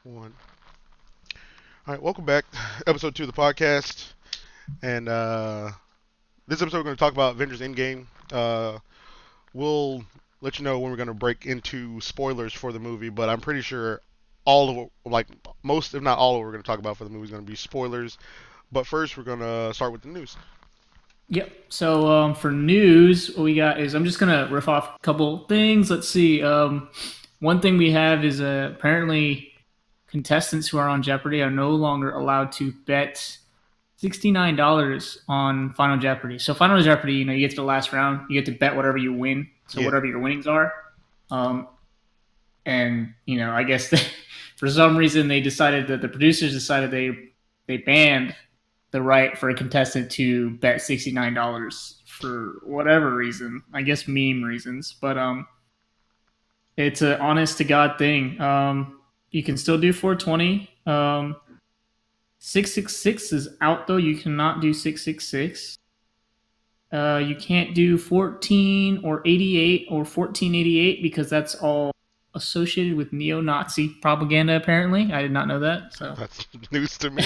One. All right, welcome back. Episode 2 of the podcast. And this episode, we're going to talk about Avengers Endgame. We'll let you know when we're going to break into spoilers for the movie, but I'm pretty sure all of it, like most, if not all of what we're going to talk about for the movie is going to be spoilers. But first, we're going to start with the news. Yep. So for news, what we got is I'm just gonna riff off a couple things. Let's see. One thing we have is apparently contestants who are on Jeopardy are no longer allowed to bet $69 on Final Jeopardy. So Final Jeopardy, you get to the last round, you get to bet whatever you win. So Yeah. whatever your winnings are. Um, and I guess for some reason they decided that the producers decided they banned the right for a contestant to bet $69 for whatever reason. I guess meme reasons, but it's an honest to god thing. You can still do 420. 666 is out though. You cannot do 666. You can't do 14 or 88 or 1488 because that's all associated with neo-Nazi propaganda. Apparently, I did not know that. So That's news to me.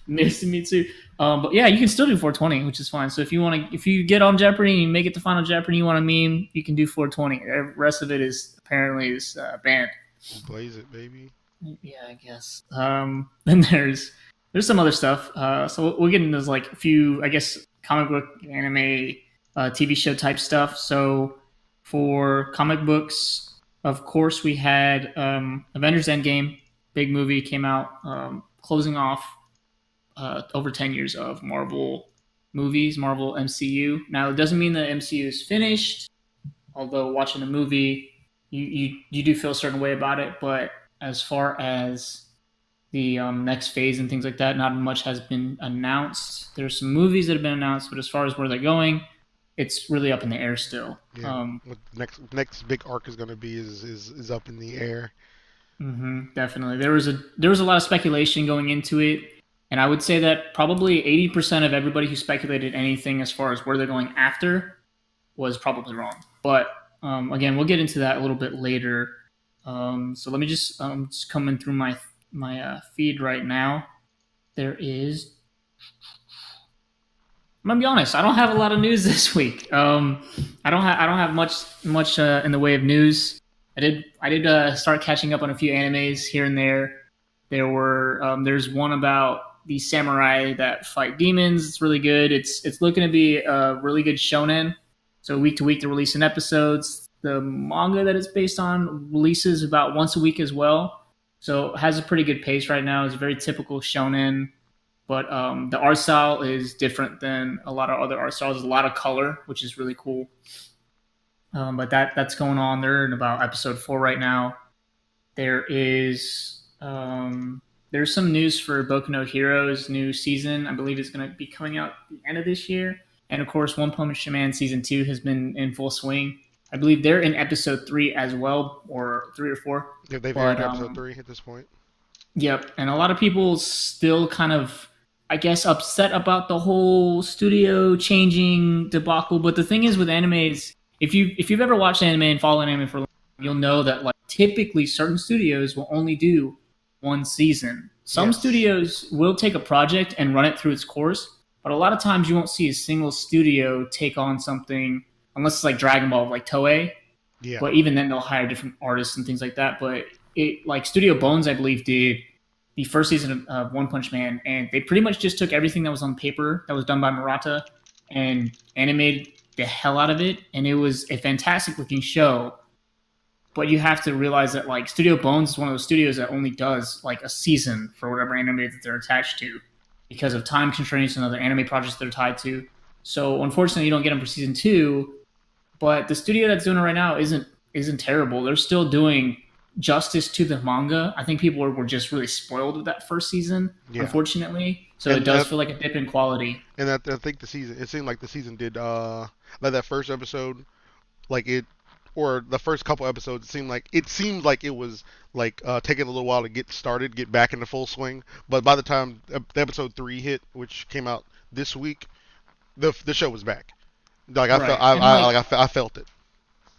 news to me too. But yeah, you can still do 420, which is fine. So if you get on Jeopardy and you make it to Final Jeopardy, you want to meme, you can do 420. The rest of it is apparently banned. Blaze it, baby. Yeah, I guess. Then there's some other stuff. So we'll get into those like a few, I guess, comic book, anime, TV show type stuff. So for comic books, of course, we had Avengers Endgame, big movie came out, closing off over 10 years of Marvel movies, Marvel MCU. Now, it doesn't mean the MCU is finished, although watching the movie, you do feel a certain way about it. But as far as the next phase and things like that, not much has been announced. There's some movies that have been announced, but as far as where they're going, it's really up in the air still. Yeah. What next big arc is going to be is up in the air. Definitely, there was a lot of speculation going into it, and I would say that probably 80% of everybody who speculated anything as far as where they're going after was probably wrong. But again, we'll get into that a little bit later. So let me just coming through my feed right now. There is. I'm gonna be honest. I don't have a lot of news this week. I don't have much in the way of news. I did start catching up on a few animes here and there. There's one about the samurai that fight demons. It's really good. It's looking to be a really good shonen. So week to week they're releasing episodes. The manga that it's based on releases about once a week as well. So it has a pretty good pace right now. It's very typical shonen, but the art style is different than a lot of other art styles. There's a lot of color, which is really cool. But that's going on. They're in about episode 4 right now. There is there's some news for Boku no Hero's new season. I believe it's going to be coming out at the end of this year. And of course, One Punch Man season 2 has been in full swing. I believe they're in episode 3 as well, or 3 or 4. Yeah, they've But aired episode 3 at this point. yep, and a lot of people still kind of, I guess, upset about the whole studio changing debacle. But the thing is with animes, if you've ever watched anime and followed anime for long, you'll know that like typically certain studios will only do one season. Some Yes. studios will take a project and run it through its course, but a lot of times you won't see a single studio take on something unless it's like Dragon Ball, like Toei. Yeah. But even then, they'll hire different artists and things like that. But it like Studio Bones, I believe, did the first season of One Punch Man, and they pretty much just took everything that was on paper that was done by Murata and animated the hell out of it, and it was a fantastic looking show. But you have to realize that like Studio Bones is one of those studios that only does like a season for whatever anime that they're attached to because of time constraints and other anime projects they're tied to. So unfortunately, you don't get them for season 2. But the studio that's doing it right now isn't terrible. They're still doing justice to the manga. I think people were just really spoiled with that first season, Yeah. unfortunately. So it And does feel like a dip in quality. I think the season, it seemed like the season did like that first episode, like it, or the first couple episodes, it seemed like it was like taking a little while to get started, get back into full swing. But by the time episode 3 hit, which came out this week, the show was back. Like I Right. felt, I, And I like like I felt it.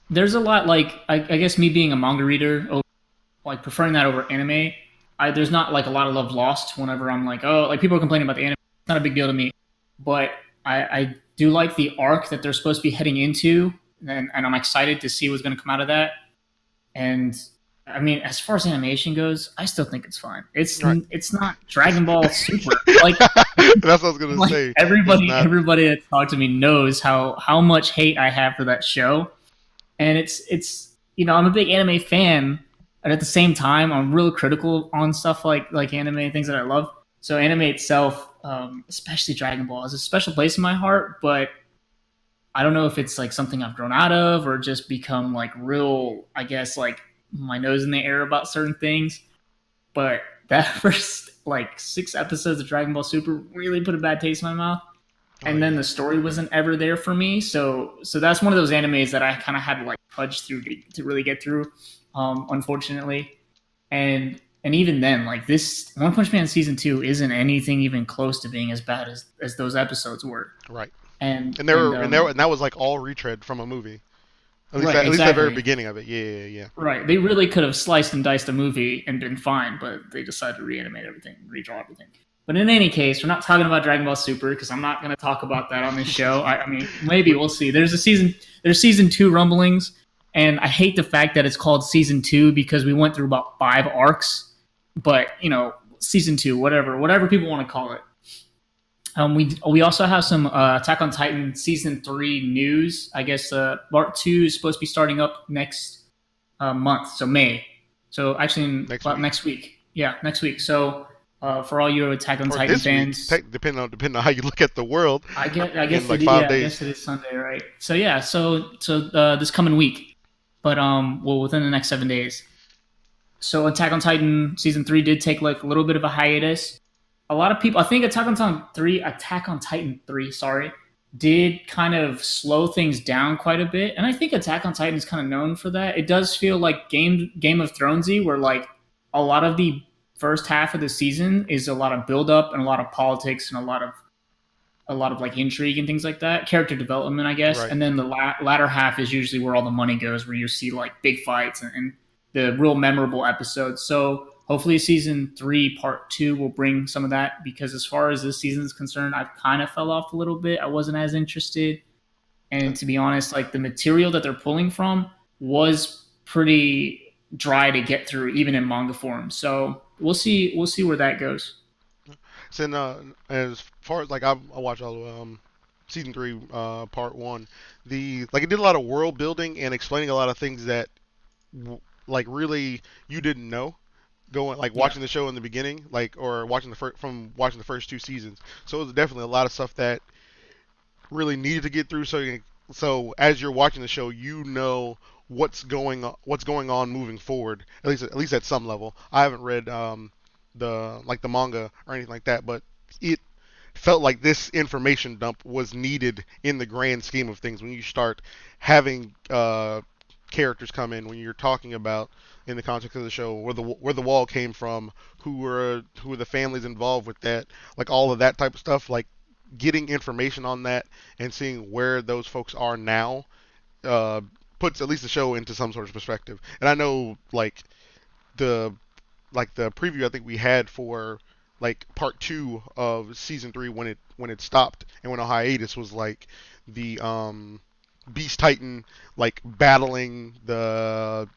there's a lot like I guess me being a manga reader, like preferring that over anime, there's not like a lot of love lost whenever I'm like, oh, like people are complaining about the anime. It's not a big deal to me, but I do like the arc that they're supposed to be heading into, and I'm excited to see what's going to come out of that. And I mean, as far as animation goes, I still think it's fine. Right. It's not Dragon Ball Super. Like That's what I was gonna like say. It's everybody not. everybody that talked to me knows how much hate I have for that show, and it's I'm a big anime fan, and at the same time I'm real critical on stuff like anime and things that I love. So anime itself, especially Dragon Ball, has a special place in my heart, but I don't know if it's like something I've grown out of or just become like real, I guess, like my nose in the air about certain things. But that first like 6 episodes of Dragon Ball Super really put a bad taste in my mouth. Oh And then yeah. the story wasn't ever there for me. So that's one of those animes that I kind of had to like pudge through to really get through, unfortunately. And even then, like this One Punch Man season 2 isn't anything even close to being as bad as those episodes were. Right. And And there and were and there and that was like all retread from a movie. right, At least the very exactly. beginning of it. Yeah, yeah, yeah. Right. They really could have sliced and diced a movie and been fine, but they decided to reanimate everything, redraw everything. But in any case, we're not talking about Dragon Ball Super because I'm not going to talk about that on this show. I mean, maybe we'll see. There's season 2 rumblings, and I hate the fact that it's called season 2 because we went through about 5 arcs. But season 2, whatever people want to call it. We also have some Attack on Titan season 3 news. I guess part 2 is supposed to be starting up next month, so May. So actually, Next about week. next week. Yeah, next week. So for all you Attack on Or Titan this week, fans, depending on how you look at the world, I in guess like 5 days. it is Sunday, right? So yeah, so this coming week, but well, within the next 7 days. So Attack on Titan season 3 did take like a little bit of a hiatus. A lot of people, I think Attack on Titan 3, sorry, did kind of slow things down quite a bit, and I think Attack on Titan is kind of known for that. It does feel like Game of Thronesy, where like a lot of the first half of the season is a lot of build up and a lot of politics and a lot of like intrigue and things like that, character development, I guess. Right. And then the latter half is usually where all the money goes, where you see like big fights and the real memorable episodes. So hopefully season 3 part 2 will bring some of that, because as far as this season is concerned, I've kind of fell off a little bit. I wasn't as interested, and to be honest, like the material that they're pulling from was pretty dry to get through even in manga form. So we'll see where that goes. So as far as like I watched all of season 3 part 1, the like it did a lot of world building and explaining a lot of things that like really you didn't know going like Yeah. watching the show in the beginning, like or watching from watching the first 2 seasons. So it was definitely a lot of stuff that really needed to get through. So as you're watching the show, you know what's going on moving forward. At least at some level. I haven't read the manga or anything like that, but it felt like this information dump was needed in the grand scheme of things when you start having characters come in, when you're talking about in the context of the show where the wall came from, who were the families involved with that, like all of that type of stuff, like getting information on that and seeing where those folks are now uh, puts at least the show into some sort of perspective. And I know the the preview I think we had for like part 2 of season 3 when it stopped and went on hiatus was like the Beast Titan like battling the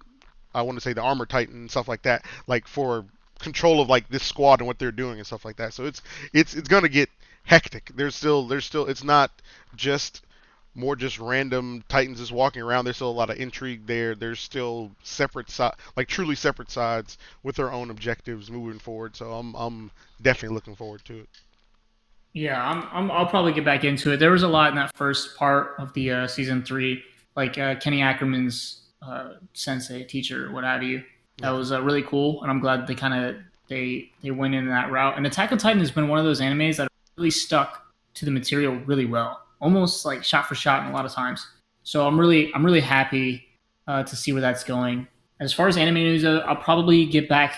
I want to say the Armor Titan and stuff like that, like for control of like this squad and what they're doing and stuff like that. So it's gonna get hectic. There's still it's not just more just random Titans just walking around. There's still a lot of intrigue there. There's still like truly separate sides with their own objectives moving forward. So I'm definitely looking forward to it. Yeah, I'll probably get back into it. There was a lot in that first part of the season 3, like Kenny Ackerman's sensei, teacher, what have you. That Yeah. was really cool, and I'm glad they kind of they went in that route. And Attack on Titan has been one of those animes that really stuck to the material really well, almost like shot for shot in a lot of times. So I'm really happy to see where that's going. As far as anime news, I'll probably get back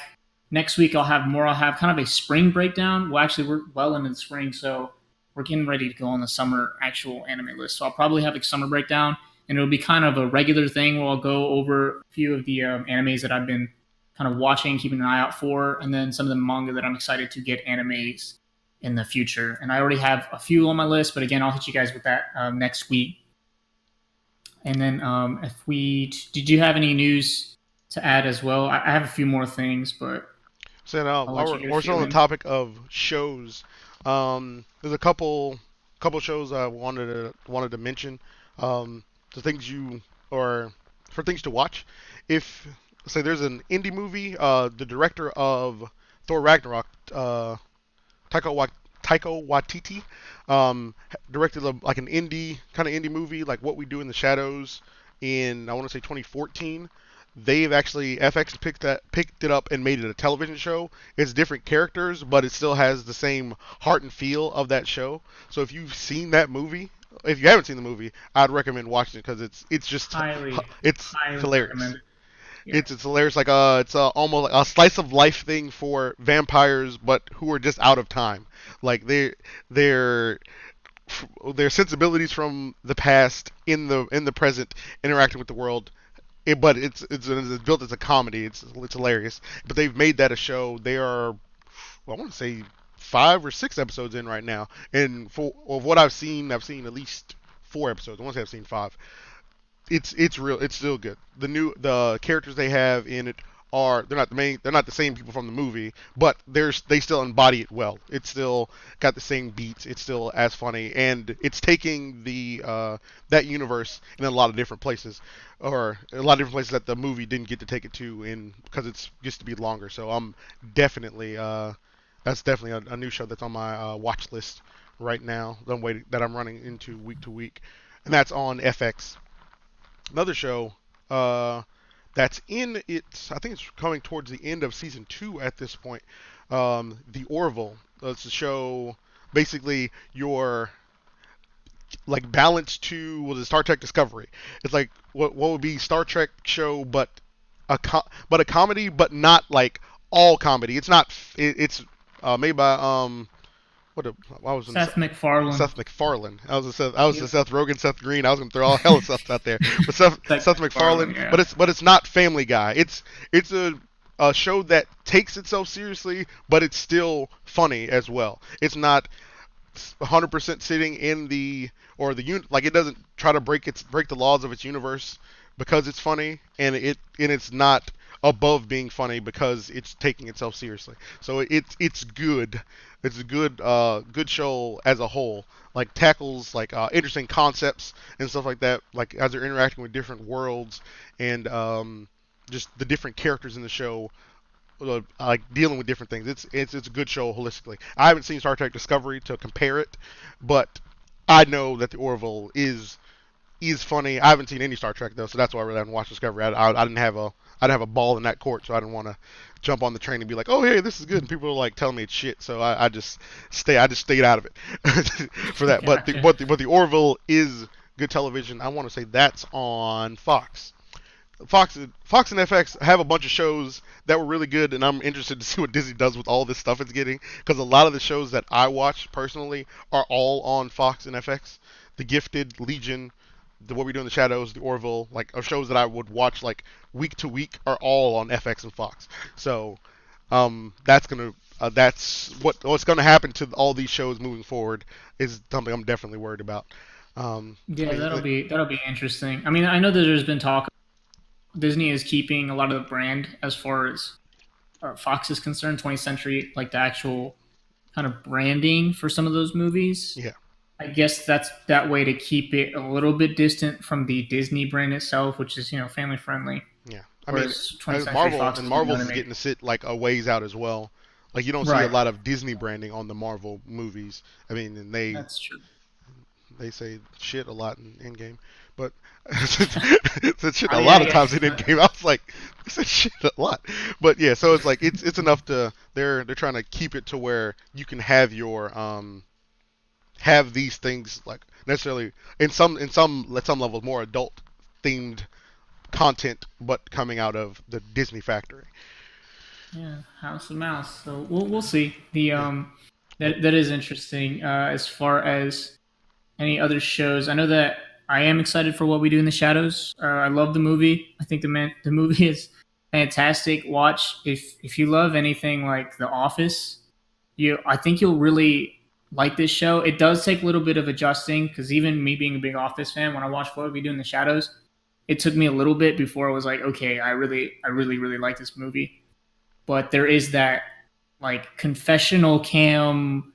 next week. I'll have more. I'll have kind of a spring breakdown. Well, actually, we're well into the spring, so we're getting ready to go on the summer actual anime list. So I'll probably have a summer breakdown, and it'll be kind of a regular thing where I'll go over a few of the animes that I've been kind of watching, keeping an eye out for, and then some of the manga that I'm excited to get animes in the future. And I already have a few on my list, but again, I'll hit you guys with that next week. And then did you have any news to add as well? I have a few more things, but So I'll while let you get a we're still few on the in. topic of shows, there's a couple shows I wanted to mention. The things you or for things to watch. If say there's an indie movie, the director of Thor Ragnarok, Taika, Wa- Taika Waititi, directed like an indie movie, like What We Do in the Shadows, in I want to say 2014. They've actually FX picked it up and made it a television show. It's different characters, but it still has the same heart and feel of that show. So if you've seen that movie, if you haven't seen the movie, I'd recommend watching it because it's just it's Highly hilarious. recommended. Yeah. It's hilarious. Like it's almost like a slice of life thing for vampires, but who are just out of time. Like their their sensibilities from the past in the present interacting with the world. But it's built as a comedy. It's hilarious. But they've made that a show. They are well, I want to say 5 or 6 episodes in right now. And for of what I've seen at least 4 episodes. I want to say I've seen 5. It's real. It's still good. The characters they have in it are they're not the same people from the movie, but they still embody it well. It's still got the same beats. It's still as funny, and it's taking the that universe in a lot of different places, or a lot of different places that the movie didn't get to take it to in because it's used to be longer. So I'm definitely that's definitely a new show that's on my watch list right now. That I'm running into week to week, and that's on FX. Another show that's in its I think it's coming towards the end of season 2 at this point. The Orville. It's a show basically your like balance to was it Star Trek Discovery. It's like what would be Star Trek show, but but a comedy, but not like all comedy. It's not. It's made by what a, I was in Seth MacFarlane. Seth MacFarlane. I was Yep. the Seth Rogen, Seth Green. I was gonna throw all hell of stuff out there, but Seth Seth MacFarlane. MacFarlane. Yeah. But it's not Family Guy. It's a show that takes itself seriously, but it's still funny as well. It's not 100% sitting in the or the like it doesn't try to break the laws of its universe because it's funny, and it's not above being funny because it's taking itself seriously. So it's good. It's a good show as a whole. Like tackles like interesting concepts and stuff like that. Like as they're interacting with different worlds and just the different characters in the show like dealing with different things. It's a good show holistically. I haven't seen Star Trek Discovery to compare it, but I know that the Orville is funny. I haven't seen any Star Trek though, so that's why I really haven't watched Discovery. I didn't have a I'd have a ball in that court, so I didn't want to jump on the train and be like, oh hey, this is good, and people are like telling me it's shit. So I just stayed out of it for that. Gotcha. But the Orville is good television. I want to say that's on Fox. Fox and FX have a bunch of shows that were really good, and I'm interested to see what Disney does with all this stuff it's getting. Because a lot of the shows that I watch personally are all on Fox and FX. The Gifted, Legion, What We Do in the Shadows, The Orville, like are shows that I would watch like week to week are all on FX and Fox. So that's what's gonna happen to all these shows moving forward is something I'm definitely worried about. I Yeah, mean, that'll be interesting. I mean, I know that there's been talk Disney is keeping a lot of the brand as far as Fox is concerned, 20th Century, like the actual kind of branding for some of those movies. yeah. I guess that's that way to keep it a little bit distant from the Disney brand itself, which is family friendly. Yeah, I mean, Whereas 20th Century Fox is Marvel's is animated. getting to sit like a ways out as well. Like you don't see a Right. lot of Disney branding on the Marvel movies. I mean, and That's true. they say shit a lot in Endgame, but said shit I a mean, lot I of times in guess. Endgame. I was like, they said shit a lot, but yeah. So it's like it's enough to they're trying to keep it to where you can have have these things like necessarily in some levels more adult themed content, but coming out of the Disney factory. Yeah, House of Mouse. So we'll see. The Yeah. that is interesting. As far as any other shows, I know that I am excited for What We Do in the Shadows. I love the movie. I think the movie is fantastic watch. If you love anything like The Office, I think you'll really like this show. It does take a little bit of adjusting because even me being a big Office fan, when I watched What We Do in the Shadows, it took me a little bit before I was like, okay, I really like this movie. But there is that like confessional cam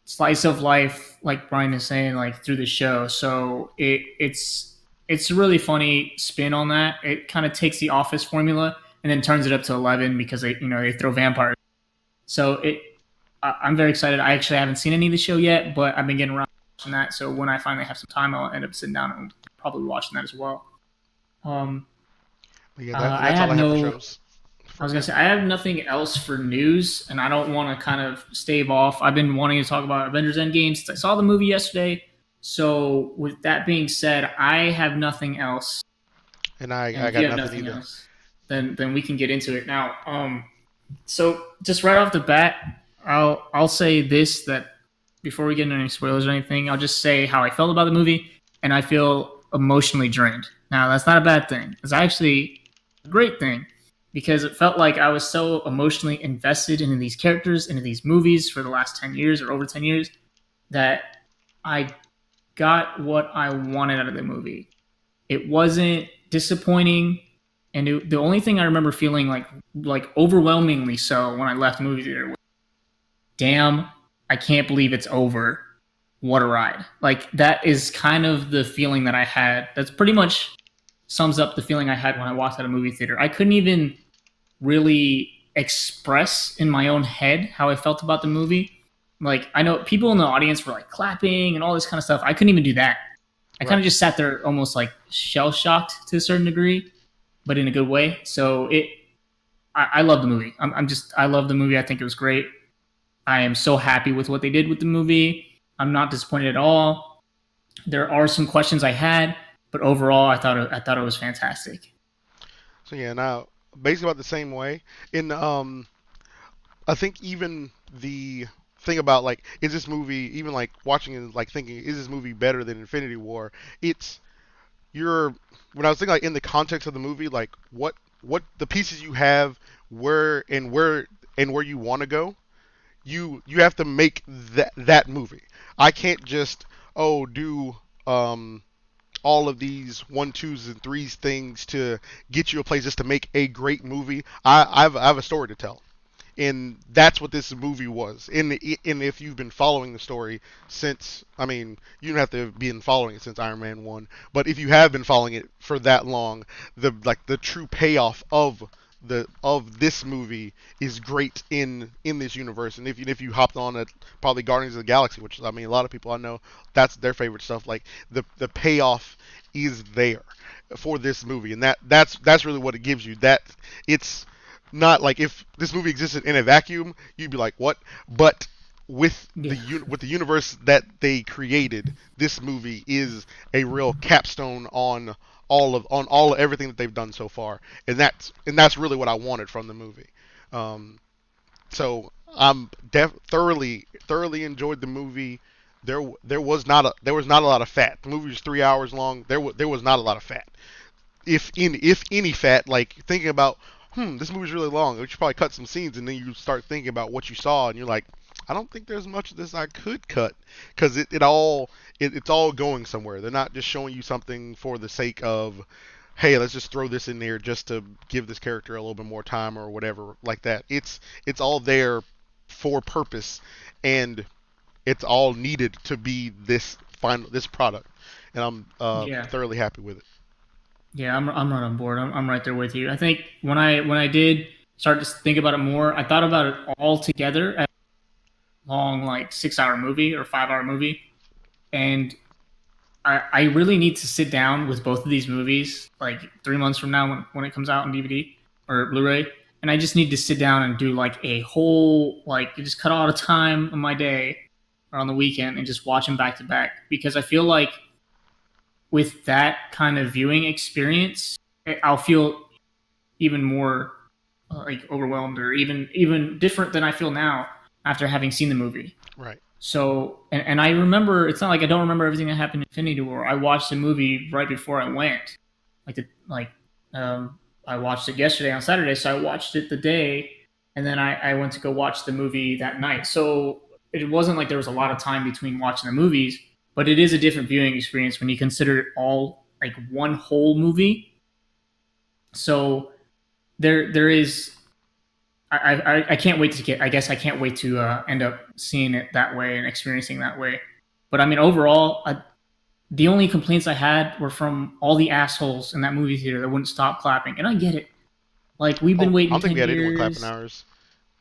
slice of life, like Brian is saying, like through the show. So it's a really funny spin on that. It kind of takes the Office formula and then turns it up to 11 because they throw vampires. So I'm very excited. I actually haven't seen any of the show yet, but I've been getting around to watching that. So when I finally have some time, I'll end up sitting down and probably watching that as well. Um, Yeah, I that's all have I have for no. shows I for was gonna now. say I have nothing else for news, and I don't want to kind of stave off. I've been wanting to talk about Avengers Endgame since I saw the movie yesterday. So with that being said, I have nothing else, And and I if you got have nothing nothing either. else, then we can get into it now. So just right off the bat, I'll say this that before we get into any spoilers or anything, I'll just say how I felt about the movie, and I feel emotionally drained. Now that's not a bad thing. It's actually a great thing because it felt like I was so emotionally invested into these characters, into these movies for the last 10 years or over 10 years that I got what I wanted out of the movie. It wasn't disappointing, and the only thing I remember feeling like overwhelmingly so when I left the movie theater was, damn, I can't believe it's over. What a ride. Like that is kind of the feeling that I had. That's pretty much sums up the feeling I had when I walked out of movie theater. I couldn't even really express in my own head how I felt about the movie. Like I know people in the audience were like clapping and all this kind of stuff. I couldn't even do that. I kind Right. of just sat there almost like shell shocked to a certain degree, but in a good way. So I love the movie. I love the movie. I think it was great. I am so happy with what they did with the movie. I'm not disappointed at all. There are some questions I had, but overall, I thought it was fantastic. So yeah, now basically about the same way. In I think even the thing about like is this movie even like watching it like thinking is this movie better than Infinity War? It's you're when I was thinking like in the context of the movie like what the pieces you have where you want to go you have to make that movie. I can't just do um all of these one twos and threes things to get you a place just to make a great movie. I have a story to tell, and that's what this movie was. And if you've been following the story since, I mean, you don't have to have been following it since Iron Man 1, but if you have been following it for that long, the true payoff of this movie is great in this universe. And if you hopped on at probably Guardians of the Galaxy, which I mean a lot of people I know that's their favorite stuff, like the payoff is there for this movie, and that's really what it gives you. That it's not like if this movie existed in a vacuum, you'd be like, what? But Yeah, with the universe that they created, this movie is a real capstone on all of everything that they've done so far, and that's really what I wanted from the movie. Um, so I'm thoroughly enjoyed the movie. There was not a lot of fat. The movie was 3 hours long. There was not a lot of fat, if any fat, like thinking about, this movie's really long. We should probably cut some scenes, and then you start thinking about what you saw, and you're like, I don't think there's much of this I could cut, because it's all going somewhere. They're not just showing you something for the sake of, hey, let's just throw this in there just to give this character a little bit more time or whatever like that. It's all there for purpose, and it's all needed to be this product, and I'm yeah, thoroughly happy with it. yeah. I'm right on board. I'm right there with you. I think when I did start to think about it more, I thought about it all together as a long like 6 hour movie or 5 hour movie, and I really need to sit down with both of these movies like 3 months from now when it comes out on DVD or Blu-ray, and I just need to sit down and do like a whole like just cut out a time on my day or on the weekend and just watch them back to back because I feel like with that kind of viewing experience, I'll feel even more like overwhelmed or even different than I feel now after having seen the movie. Right. So, and I remember, it's not like I don't remember everything that happened in Infinity War. I watched the movie right before I went, like the like um, I watched it yesterday on Saturday, so I watched it the day, and then I went to go watch the movie that night. So it wasn't like there was a lot of time between watching the movies, but it is a different viewing experience when you consider it all like one whole movie. So there is I can't wait to get. I guess I can't wait to end up seeing it that way and experiencing that way. But I mean, overall, the only complaints I had were from all the assholes in that movie theater that wouldn't stop clapping. And I get it. Like we've been Oh, I waiting don't think we 10 had anyone clapping years. ours.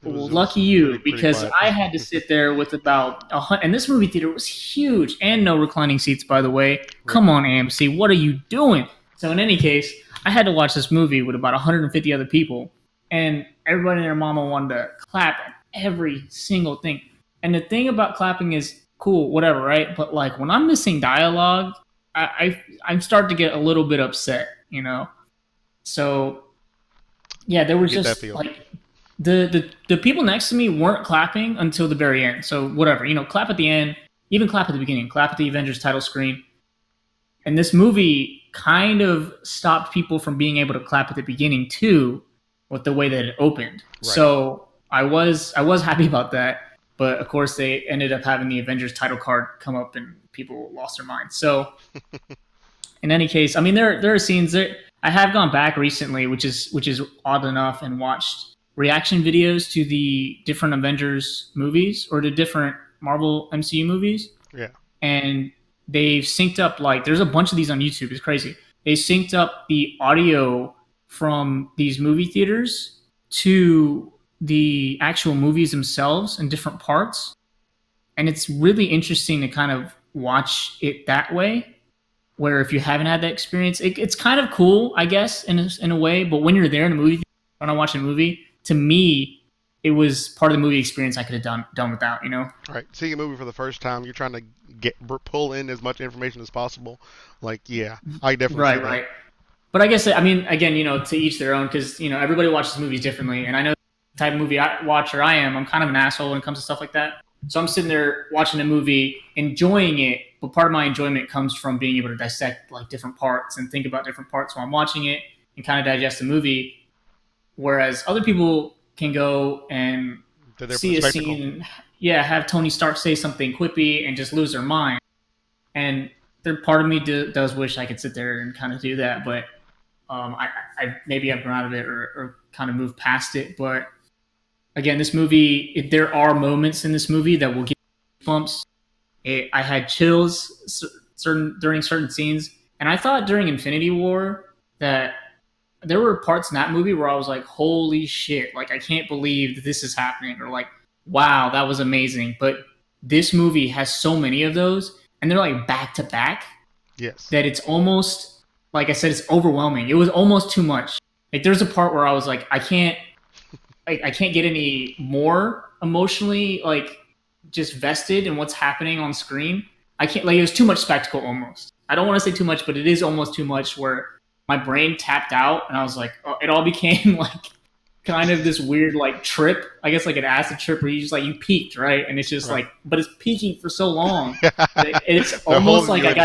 Well, It was lucky you, pretty because quiet. I had to sit there with about 100, and this movie theater was huge, and no reclining seats, by the way. Right. Come on, AMC, what are you doing? So in any case, I had to watch this movie with about 150 other people, and everybody and their mama wanted to clap at every single thing. And the thing about clapping is cool, whatever, right? But like when I'm missing dialogue, I'm starting to get a little bit upset, you know. So yeah, there I was get that just feel. like the people next to me weren't clapping until the very end. So whatever, clap at the end, even clap at the beginning, clap at the Avengers title screen. And this movie kind of stopped people from being able to clap at the beginning too, with the way that it opened. Right. So I was happy about that, but of course they ended up having the Avengers title card come up and people lost their minds. So in any case, I mean there are scenes that I have gone back recently, which is odd enough, and watched reaction videos to the different Avengers movies or the different Marvel MCU movies, Yeah. and they've synced up, like there's a bunch of these on YouTube. It's crazy. They synced up the audio from these movie theaters to the actual movies themselves in different parts, and it's really interesting to kind of watch it that way. Where if you haven't had that experience, it's kind of cool, I guess, in a way. But when you're there in a movie, when I watch a movie, to me, it was part of the movie experience I could have done without, you know? Right. Seeing a movie for the first time, you're trying to pull in as much information as possible. Like, yeah, I definitely see Right, that. right. But I guess, I mean, again, to each their own, because, everybody watches movies differently. And I know the type of movie watcher I am, I'm kind of an asshole when it comes to stuff like that. So I'm sitting there watching a movie, enjoying it, but part of my enjoyment comes from being able to dissect like different parts and think about different parts while I'm watching it and kind of digest the movie. Whereas other people can go and To their see a spectacle. scene and have Tony Stark say something quippy and just lose their mind. And there, part of me does wish I could sit there and kind of do that, but I maybe I've grown out of it or kind of moved past it. But again, this movie, there are moments in this movie that will give you bumps. I had chills during certain scenes, and I thought during Infinity War that there were parts in that movie where I was like, "Holy shit!" Like I can't believe that this is happening, or like, "Wow, that was amazing." But this movie has so many of those, and they're like back to back, Yes. that it's almost, like I said, it's overwhelming. It was almost too much. Like there's a part where I was like, I can't get any more emotionally like just vested in what's happening on screen. I can't, like, it was too much spectacle almost. I don't want to say too much, but it is almost too much where my brain tapped out and I was like, oh, it all became like kind of this weird like trip, I guess like an acid trip where you just like you peaked, right? And it's just Right. like, but it's peaking for so long. It's They're almost holding like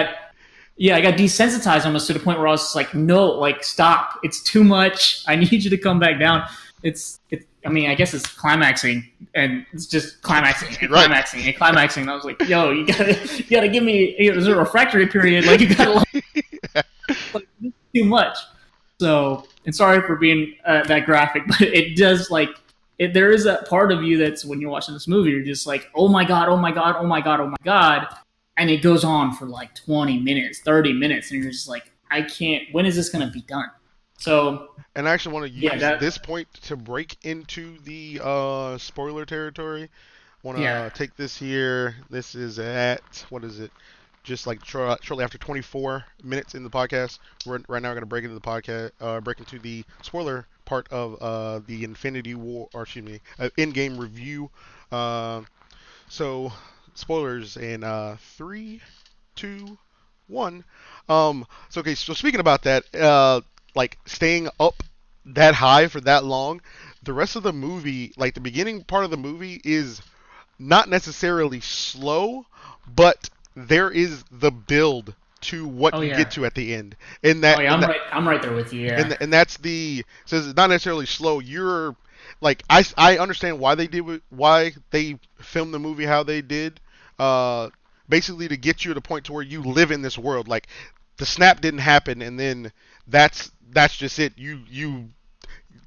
you I got desensitized almost to the point where I was just like, no, like stop. It's too much. I need you to come back down. I mean, I guess it's climaxing, and it's just climaxing and Right. climaxing and climaxing. And I was like, yo, you gotta give me. There's a refractory period. Like you gotta like this is too much. So, and sorry for being that graphic, but it does like there is a part of you that's when you're watching this movie, you're just like, oh my god, oh my god, oh my god, oh my god, and it goes on for like 20 minutes, 30 minutes, and you're just like, I can't. When is this gonna be done? So. And I actually want to use Yeah, this point to break into the spoiler territory. Want to Yeah. take this here. This is at, what is it? Just like shortly after 24 minutes in the podcast. Right now we're going to break into the podcast, break into the spoiler part of the Infinity War, or excuse me, in-game review. So, spoilers in 3, 2, 1. Okay, so speaking about that, like staying up that high for that long, the rest of the movie, like the beginning part of the movie, is not necessarily slow, but there is the build to what Oh you yeah. get to at the end. And Oh that yeah. and that I'm right there with you. Yeah. and that's the says it's not necessarily slow. You're like I understand why they did why they filmed the movie how they did. Uh, Basically to get you to the point to where you live in this world. Like the snap didn't happen, and then that's just it. You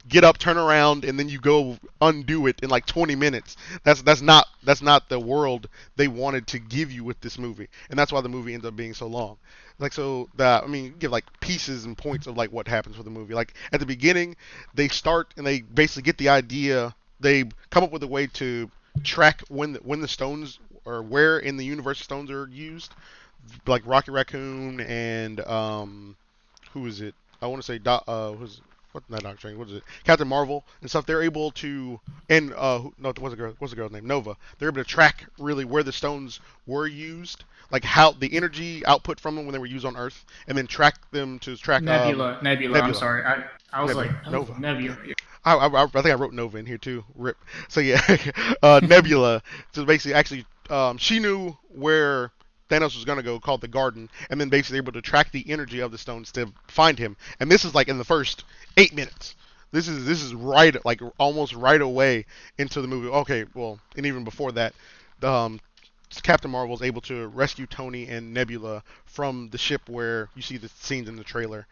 get up, turn around, and then you go undo it in like 20 minutes. That's not the world they wanted to give you with this movie, and that's why the movie ends up being so long. Like so, I mean, you give like pieces and points of like what happens with the movie. Like at the beginning, they start and they basically get the idea. They come up with a way to track when the stones or where in the universe stones are used, like Rocket Raccoon and who is it? I want to say who's what not Doctor Strange? What is it? Captain Marvel and stuff. They're able to and no, what's the girl's name? Nova. They're able to track really where the stones were used, like how the energy output from them when they were used on Earth, and then track them to track Nebula. I'm Nebula. sorry. I was like, Nebula. oh, Nova. Nebula. I think I wrote Nova in here too. Rip. So yeah, Nebula. So basically, actually, she knew where Thanos was gonna go, called the Garden, and then basically able to track the energy of the stones to find him. And this is like in the first 8 minutes. This is right like almost right away into the movie. Okay, well, and even before that, um, Captain Marvel is able to rescue Tony and Nebula from the ship where you see the scenes in the trailer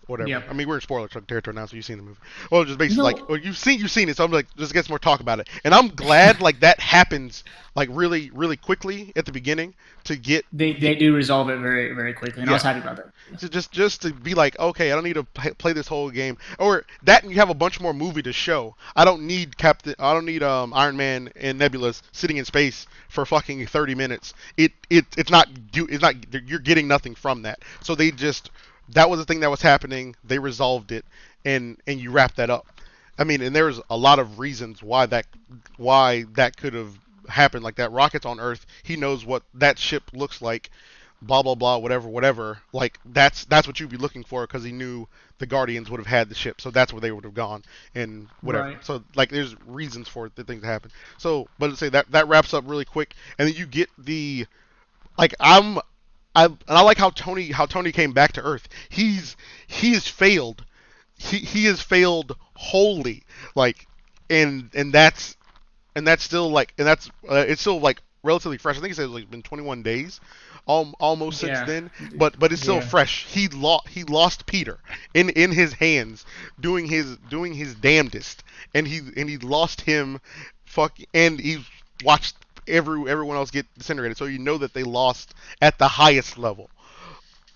whatever. Yep. I mean, we're in spoiler territory now, so you've seen the movie. Well, just basically No, like, well, you've seen it, so I'm like, just get some more talk about it. And I'm glad like that happens like really really quickly at the beginning to they do resolve it very very quickly, and I yeah was happy about that. to just to be like, okay, I don't need to play this whole game, or that and you have a bunch more movie to show. I don't need Iron Man and Nebula sitting in space for fucking 30 minutes. It's not you're getting nothing from that. So they just that was the thing that was happening. They resolved it, and you wrap that up. I mean, and there's a lot of reasons why that could have happened. Like that rocket's on Earth. He knows what that ship looks like. Blah blah blah. Whatever whatever. Like that's what you'd be looking for because he knew the Guardians would have had the ship, so that's where they would have gone and whatever. Right. So like there's reasons for the things to happen. So but let's say that wraps up really quick, and then you get the like and I like how Tony came back to Earth. He has failed. He has failed wholly. Like and that's still like and that's it's still like relatively fresh. I think it says like been 21 days, almost since Yeah. then. But it's still Yeah. fresh. He lost Peter in his hands doing his damnedest, and he lost him. And he watched everyone else get disintegrated. So you know that they lost at the highest level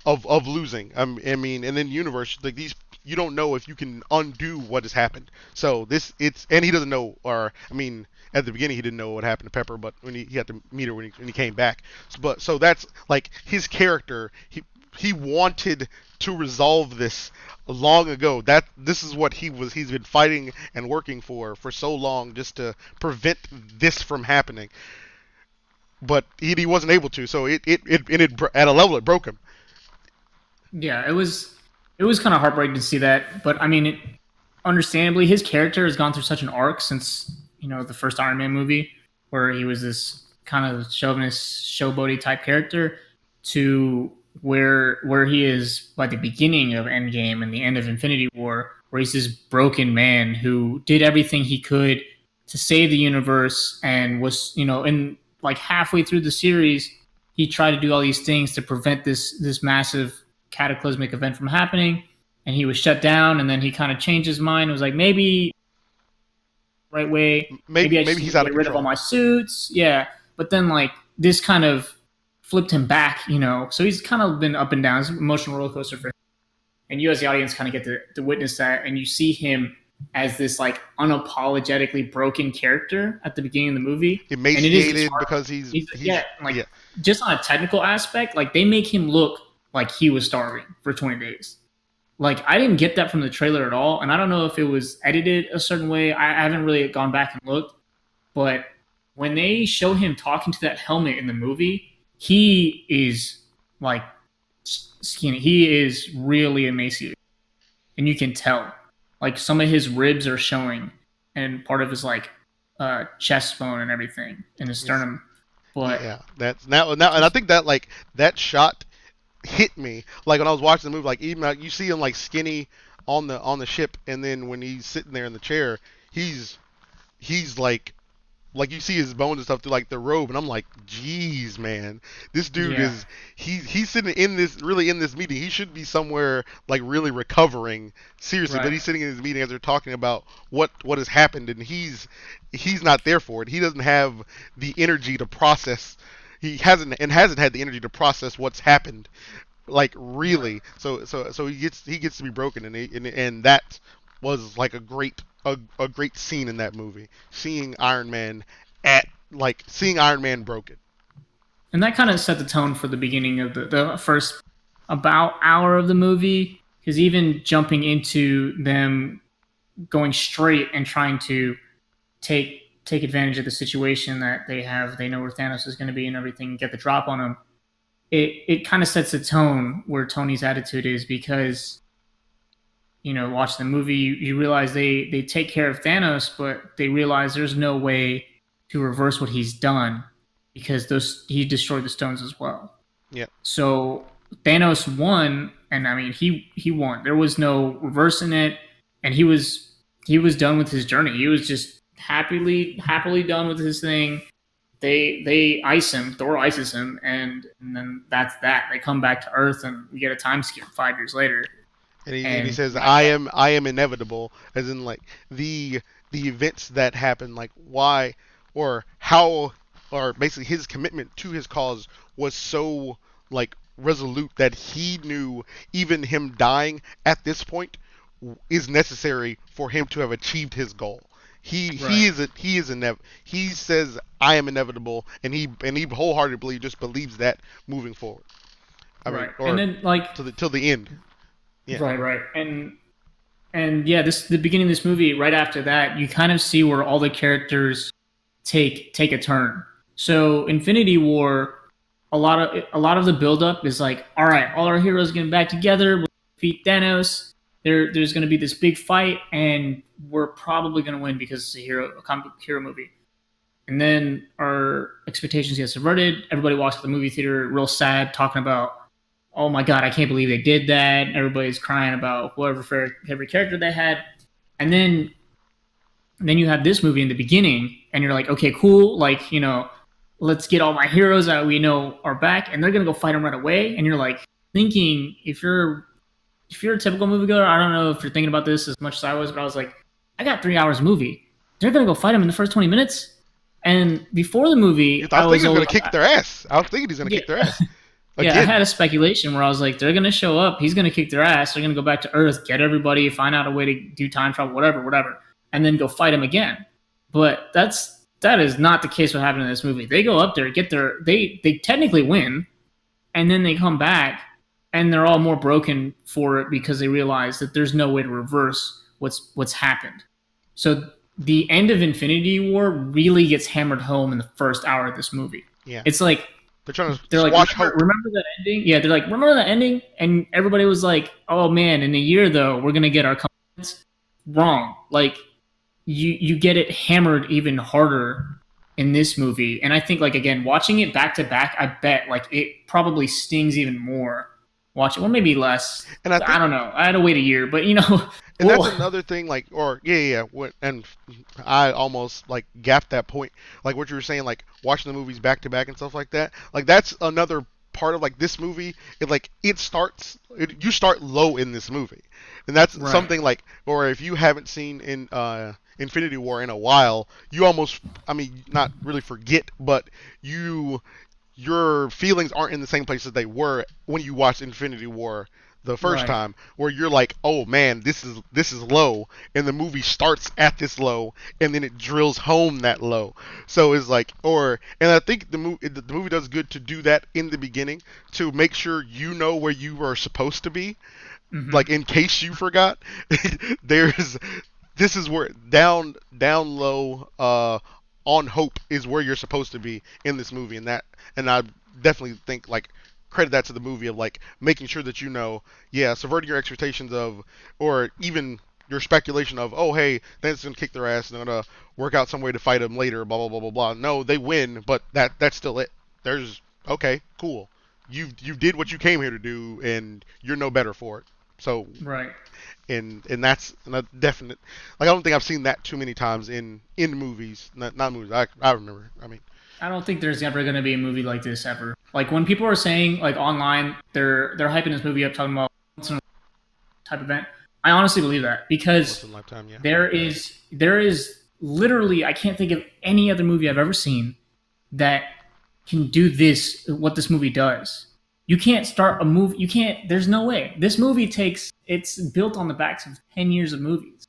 of losing. I mean, and in the universe, like these, you don't know if you can undo what has happened. So and he doesn't know, or I mean, at the beginning he didn't know what happened to Pepper, but when he had to meet her when he came back. So that's like his character. He wanted to resolve this long ago. That this is what he's been fighting and working for so long just to prevent this from happening. But he wasn't able to. So it at a level it broke him. Yeah, it was kind of heartbreaking to see that, but I mean, understandably, his character has gone through such an arc since the first Iron Man movie, where he was this kind of chauvinist, showboaty type character, to where he is by the beginning of Endgame and the end of Infinity War, where he's this broken man who did everything he could to save the universe and was in like halfway through the series, he tried to do all these things to prevent this massive cataclysmic event from happening, and he was shut down, and then he kind of changed his mind and was like, maybe right way, maybe I just Maybe need he's to out of get rid of all control. my suits. Yeah, but then like this kind of flipped him back, so he's kind of been up and down. It's an emotional roller coaster for him, and you as the audience kind of get to witness that, and you see him as this like unapologetically broken character at the beginning of the movie, and it is Emaciated disheartening. because he's Yeah, he's like yeah. just on a technical aspect, like they make him look like he was starving for 20 days. Like I didn't get that from the trailer at all, and I don't know if it was edited a certain way. I haven't really gone back and looked, but when they show him talking to that helmet in the movie, he is like skinny. He is really emaciated, and you can tell. Like some of his ribs are showing, and part of his like chest bone and everything in his It's, sternum. But yeah, that's now, and I think that like that shot hit me. Like when I was watching the movie, like even like, you see him like skinny on the ship, and then when he's sitting there in the chair, he's he's like you see his bones and stuff through like the robe, and I'm like, geez, man, this dude Yeah. is he's sitting in this really in this meeting. He should be somewhere like really recovering seriously, but Right. he's sitting in his meeting as they're talking about what has happened, and he's not there for it. He doesn't have the energy to process. He hasn't had the energy to process what's happened like Right. really. So he gets to be broken, and that was like a great scene in that movie. Seeing Iron Man at like seeing Iron Man broken. And that kind of set the tone for the beginning of the first about hour of the movie. Because even jumping into them going straight and trying to take advantage of the situation that they have, they know where Thanos is going to be and everything, get the drop on him. It kind of sets the tone where Tony's attitude is because watching the movie, you realize they take care of Thanos, but they realize there's no way to reverse what he's done because those he destroyed the stones as well. Yeah, So Thanos won, and I mean he won. There was no reversing it, and he was done with his journey. He was just happily done with his thing. They ice him. Thor ices him, and then that's that. They come back to Earth, and we get a time skip 5 years later. and he And says like I am inevitable, as in like the events that happen, like why or how or basically his commitment to his cause was so like resolute that he knew even him dying at this point is necessary for him to have achieved his goal. He right, is he says I am inevitable, and he wholeheartedly just believes that moving forward. I mean, right, and or then like till the end. Yeah. right, and yeah, this the beginning of this movie. Right after that, you kind of see where all the characters take a turn. So Infinity War, a lot of the buildup is like, all right, all our heroes getting back together, we'll defeat Thanos. There's going to be this big fight, and we're probably going to win because it's a comic book hero movie. And then our expectations get subverted. Everybody walks to the movie theater real sad, talking about, oh my god, I can't believe they did that. Everybody's crying about whoever every character they had, and then you have this movie in the beginning, and you're like, okay, cool, like let's get all my heroes that we know are back, and they're gonna go fight them right away, and you're like thinking if you're a typical moviegoer, I don't know if you're thinking about this as much as I was, but I was like, I got 3 hours movie. They're gonna go fight him in the first 20 minutes, and before the movie, I I was thinking was he's all, gonna kick their ass. I was thinking he's gonna yeah, kick their ass yeah, I had again. a speculation where I was like, they're gonna show up, he's gonna kick their ass, they're gonna go back to Earth, get everybody, find out a way to do time travel, whatever, and then go fight him again. But that is not the case. What happened in this movie? They go up there, they technically win, and then they come back, and they're all more broken for it because they realize that there's no way to reverse what's happened. So the end of Infinity War really gets hammered home in the first hour of this movie. Yeah, It's like they're trying to they're like, squash remember, hope. remember that ending? Yeah, they're like, remember that ending? And everybody was like, oh man, in a year though, we're gonna get our comments wrong. Like you get it hammered even harder in this movie. And I think like again, watching it back to back, I bet like it probably stings even more. Watch it, well maybe less. And I I think, don't know. I had to wait a year, but and that's well, another thing. Like, or yeah. And I almost like gapped that point. Like what you were saying, like watching the movies back to back and stuff like that. Like that's another part of like this movie. You start low in this movie, and that's right, something like, or if you haven't seen in Infinity War in a while, you almost, I mean, not really forget, but you your feelings aren't in the same place as they were when you watched Infinity War the first right, time, where you're like, oh man, this is low, and the movie starts at this low, and then it drills home that low. So it's like, and I think the movie does good to do that in the beginning to make sure you know where you are supposed to be, hmm, like in case you forgot. there's this is where down low on hope is where you're supposed to be in this movie, and I definitely think like credit that to the movie of like making sure that you know, yeah, subverting your expectations of, or even your speculation of, oh hey, Thanos gonna kick their ass and they're gonna work out some way to fight them later, blah blah blah blah blah. No, they win, but that's still it. There's okay, cool. you did what you came here to do, and you're no better for it. So Right. and that's a definite. Like I don't think I've seen that too many times in movies, not movies. I remember. I mean, I don't think there's ever going to be a movie like this ever. Like when people are saying like online, they're hyping this movie up, talking about once in a type event. I honestly believe that once because in a lifetime, yeah. there is literally I can't think of any other movie I've ever seen that can do this what this movie does. You can't start a movie. You can't. There's no way. This movie takes. It's built on the backs of 10 years of movies.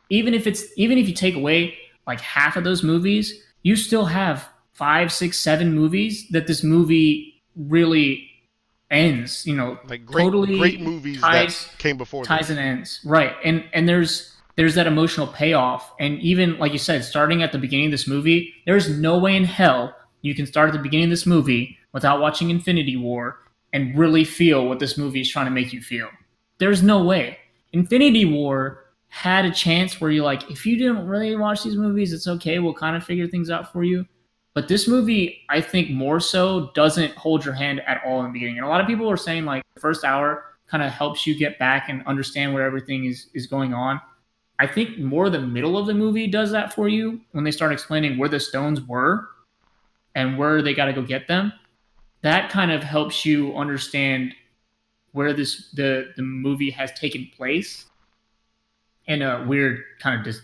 Even if you take away like half of those movies, you still have five, six, seven movies that this movie really ends. Like great Totally movies that ties came before ties this. and ends. Right. And there's that emotional payoff. And even like you said, starting at the beginning of this movie, there's no way in hell you can start at the beginning of this movie without watching Infinity War and really feel what this movie is trying to make you feel. There's no way. Infinity War had a chance where you're like, if you didn't really watch these movies, it's okay. We'll kind of figure things out for you. But this movie, I think more so, doesn't hold your hand at all in the beginning. And a lot of people are saying like the first hour kind of helps you get back and understand where everything is going on. I think more the middle of the movie does that for you when they start explaining where the stones were and where they got to go get them. That kind of helps you understand where the movie has taken place in a weird kind of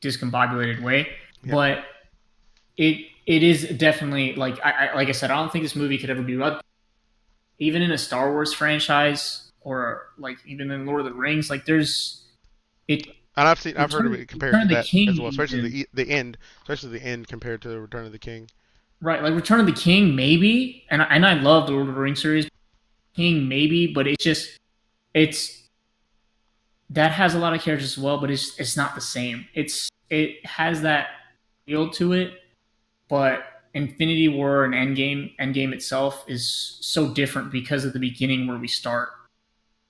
discombobulated way. Yeah. But it is definitely like I said, I don't think this movie could ever be run. Even in a Star Wars franchise or like even in Lord of the Rings, like there's it. And I've heard of it compared Return to of the that King, as well, especially even. the end compared to Return of the King. Right, like Return of the King, maybe, and I love the Lord of the Rings series. King, maybe, but it's that has a lot of characters as well, but it's not the same. It has that feel to it, but Infinity War and Endgame itself is so different because of the beginning where we start.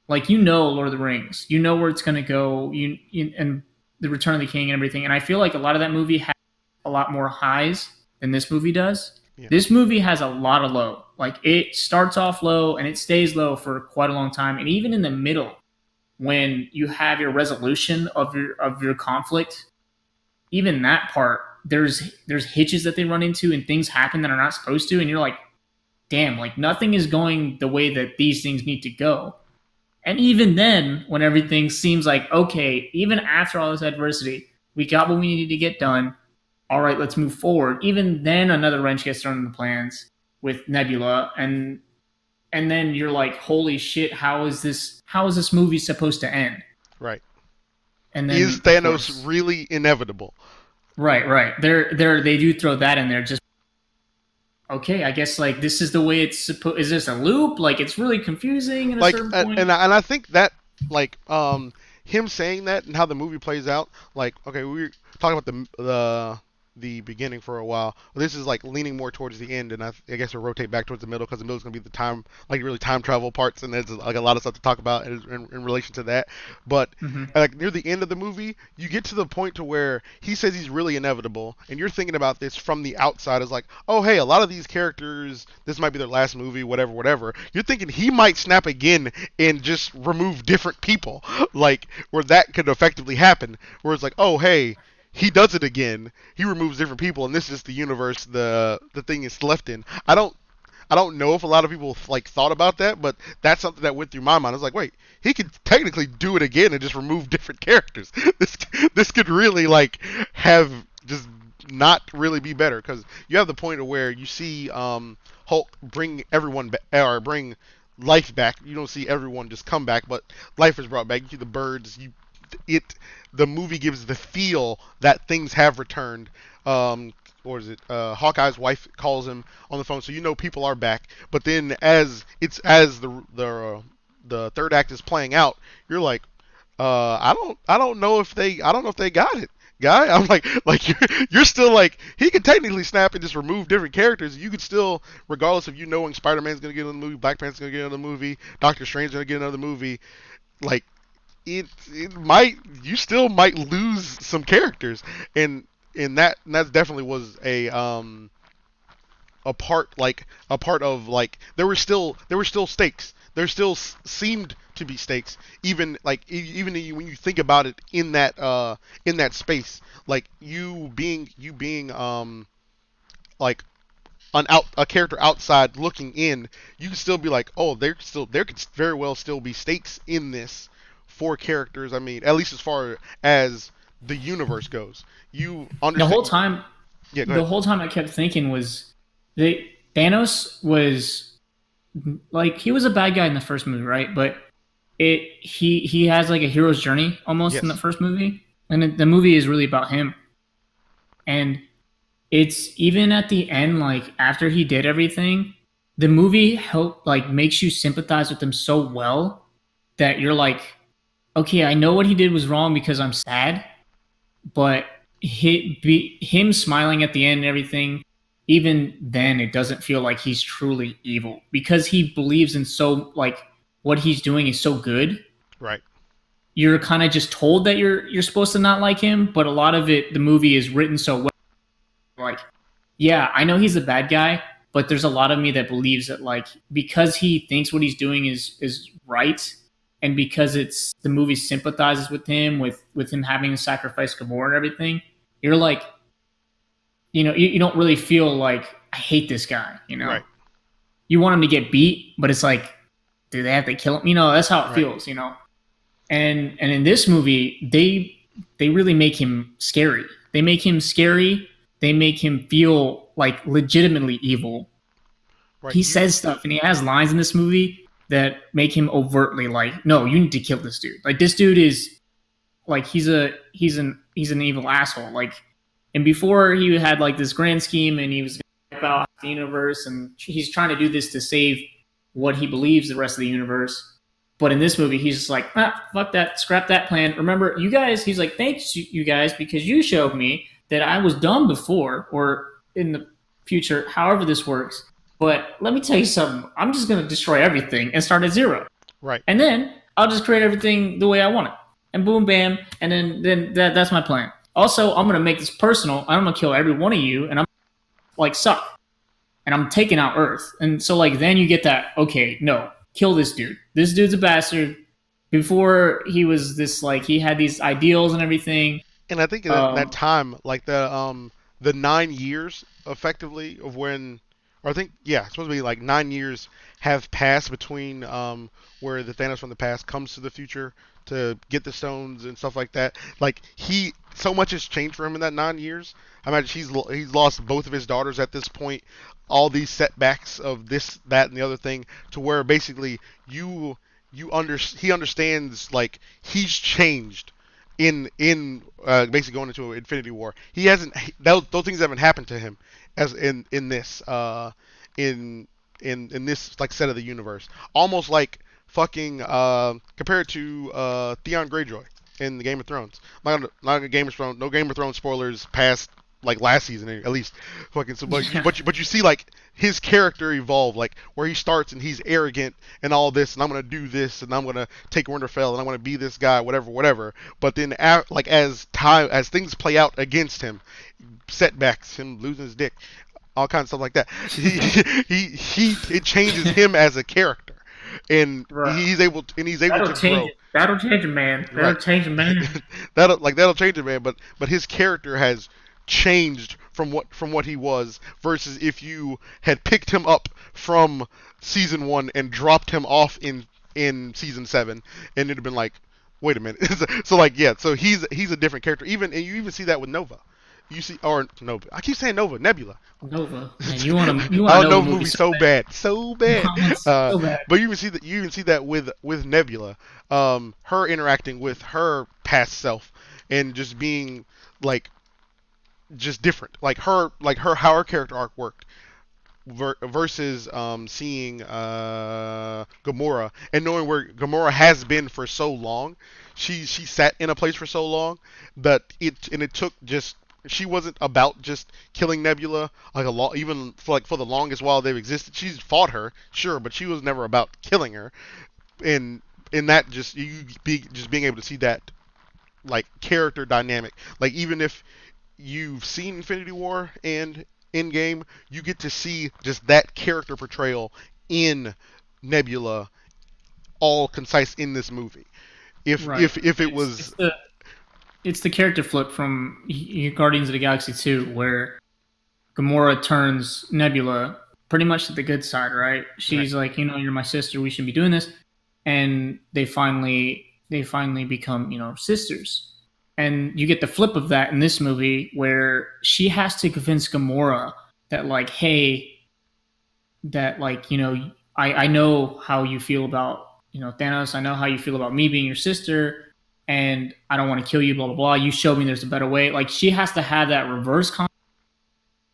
Like Lord of the Rings, you know where it's gonna go. And the Return of the King and everything, and I feel like a lot of that movie has a lot more highs than this movie does. Yeah. This movie has a lot of low. Like it starts off low and it stays low for quite a long time, and even in the middle, when you have your resolution of your conflict, even that part, there's hitches that they run into and things happen that are not supposed to, and you're like, damn, like nothing is going the way that these things need to go. And even then, when everything seems like okay, even after all this adversity, we got what we needed to get done. All right, let's move forward. Even then, another wrench gets thrown in the plans with Nebula, and then you're like, holy shit, how is this movie supposed to end? Right. And then Is Thanos really inevitable? Right. They do throw that in there. Just okay, I guess like this is the way it's supposed. Is this a loop? Like it's really confusing at a Like, certain point. and I think that like him saying that and how the movie plays out. Like, okay, we were talking about the beginning for a while. This is like leaning more towards the end, and I guess we'll rotate back towards the middle because the middle is going to be the time, like really time travel parts, and there's like a lot of stuff to talk about in relation to that. But like near the end of the movie, you get to the point to where he says he's really inevitable, and you're thinking about this from the outside as like, oh hey, a lot of these characters, this might be their last movie, whatever. You're thinking he might snap again and just remove different people, like where that could effectively happen. Where it's like, oh hey, he does it again. He removes different people, and this is the universe the thing is left in. I don't know if a lot of people like thought about that, but that's something that went through my mind. I was like, wait, he could technically do it again and just remove different characters. This could really like have just not really be better because you have the point of where you see Hulk bring everyone back or bring life back. You don't see everyone just come back, but life is brought back. You see the birds. The movie gives the feel that things have returned. Or is it Hawkeye's wife calls him on the phone, so you know people are back. But then as the third act is playing out, you're like, I don't know if they got it, guy. I'm like you're still like he could technically snap and just remove different characters. You could still, regardless of you knowing Spider-Man's gonna get another movie, Black Panther's gonna get another movie, Doctor Strange's gonna get another movie, like. It might you still might lose some characters and that definitely was a a part of like there were still stakes. There still seemed to be stakes, even like even when you think about it in that space, like you being like a character outside looking in, you can still be like, oh, there could very well still be stakes in this for characters. I mean, at least as far as the universe goes, you The whole understand. time, Yeah, go the ahead. whole time I kept thinking was they Thanos was like he was a bad guy in the first movie, right? But he has like a hero's journey almost in the Yes, first movie, and the movie is really about him. And it's even at the end, like after he did everything, the movie help like makes you sympathize with him so well that you're like, okay, I know what he did was wrong because I'm sad, but him smiling at the end and everything, even then, it doesn't feel like he's truly evil because he believes in so like what he's doing is so good. right, You're kind of just told that you're supposed to not like him, but a lot of it, the movie is written so well. Like, yeah, I know he's a bad guy, but there's a lot of me that believes that like because he thinks what he's doing is right, and because it's the movie sympathizes with him having to sacrifice Gamora and everything, you're like, you don't really feel like I hate this guy. right, You want him to get beat, but it's like, do they have to kill him? That's how it right, feels. And in this movie, they really make him scary. They make him scary. They make him feel like legitimately evil. right. He says stuff and he has lines in this movie that make him overtly like, no, you need to kill this dude. Like this dude is like he's an evil asshole. Like, and before he had like this grand scheme and he was about the universe and he's trying to do this to save what he believes the rest of the universe. But in this movie, he's just like, fuck that, scrap that plan. Remember, you guys, he's like, thanks, you guys, because you showed me that I was dumb before or in the future, however this works. But let me tell you something. I'm just going to destroy everything and start at zero. Right. And then I'll just create everything the way I want it. And boom, bam. And then that's my plan. Also, I'm going to make this personal. I'm going to kill every one of you. And I'm like, suck. And I'm taking out Earth. And so, like, then you get that, okay, no, kill this dude. This dude's a bastard. Before he was this, like, he had these ideals and everything. And I think in that time, like the 9 years effectively of when, or I think yeah, it's supposed to be like 9 years have passed between where the Thanos from the past comes to the future to get the stones and stuff like that. Like he, so much has changed for him in that 9 years. I imagine he's lost both of his daughters at this point. All these setbacks of this, that, and the other thing, to where basically he understands like he's changed basically going into an Infinity War. He hasn't those things haven't happened to him as in this in this like set of the universe. Almost like fucking compared to Theon Greyjoy in the Game of Thrones. Not a Game of Thrones, no Game of Thrones spoilers past like last season at least. Fucking so, but you see like his character evolve, like where he starts and he's arrogant and all this, and I'm gonna do this, and I'm gonna take Winterfell, and I'm gonna be this guy, whatever. But then, like as things play out against him, setbacks, him losing his dick, all kinds of stuff like that. It changes him as a character, and Right. he's able to grow. That'll change a man. That'll Right. change a man. That'll change it, man. But his character has changed from what he was versus if you had picked him up from season 1 and dropped him off in season 7, and it'd have been like, wait a minute. So like yeah, so he's a different character. And you even see that with Nova. You see, or Nova. I keep saying Nova, Nebula. Nova. Man, you want to I don't Nova know movie movie so bad, so bad. so bad. But you even see that with Nebula, her interacting with her past self and just being like just different, like her how her character arc worked versus seeing Gamora and knowing where Gamora has been for so long. She sat in a place for so long that it took just she wasn't about just killing Nebula like a lot even for the longest while they've existed. She's fought her, sure, but she was never about killing her. And in that just just being able to see that like character dynamic, like even if you've seen Infinity War and Endgame, you get to see just that character portrayal in Nebula, all concise in this movie. Right. If it It's was it's the it's the character flip from Guardians of the Galaxy 2, where Gamora turns Nebula pretty much to the good side, right? right, She's like, you're my sister. We should be doing this, and they finally become, sisters. And you get the flip of that in this movie, where she has to convince Gamora that, like, hey, that, like, I know how you feel about, Thanos. I know how you feel about me being your sister, and I don't want to kill you. Blah blah blah. You showed me there's a better way. Like, she has to have that reverse.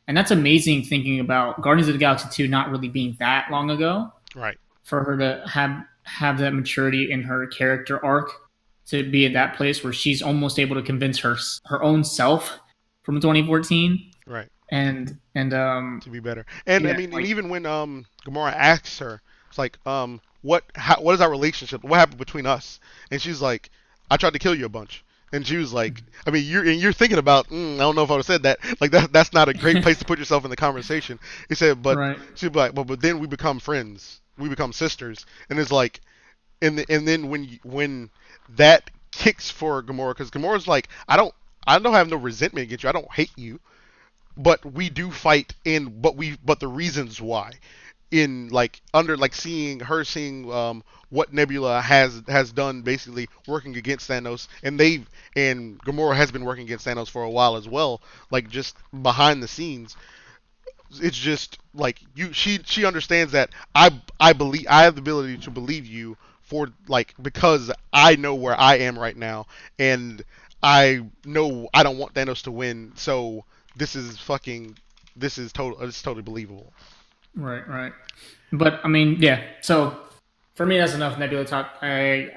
And that's amazing, thinking about Guardians of the Galaxy 2 not really being that long ago, right, for her to have that maturity in her character arc, to be at that place where she's almost able to convince her own self from 2014, right, and to be better. And I yeah, mean, and like, even when Gamora asks her, it's like, what is our relationship? What happened between us? And she's like, I tried to kill you a bunch. And she was like, I mean, you're thinking about, I don't know if I would have said that. Like, that's not a great place to put yourself in the conversation. He said, but right, she'd be like, but then we become friends, we become sisters, and it's like, and then when that kicks for Gamora, because Gamora's like, I don't have no resentment against you, I don't hate you, but we do fight, and but the reasons why, in like under like seeing what Nebula has done, basically working against Thanos, and Gamora has been working against Thanos for a while as well, like just behind the scenes. It's just like she understands that I believe, I have the ability to believe you, for like, because I know where I am right now, and I know I don't want Thanos to win, so this is fucking it's totally believable. right. But I mean, yeah. So for me, that's enough Nebula talk. Okay,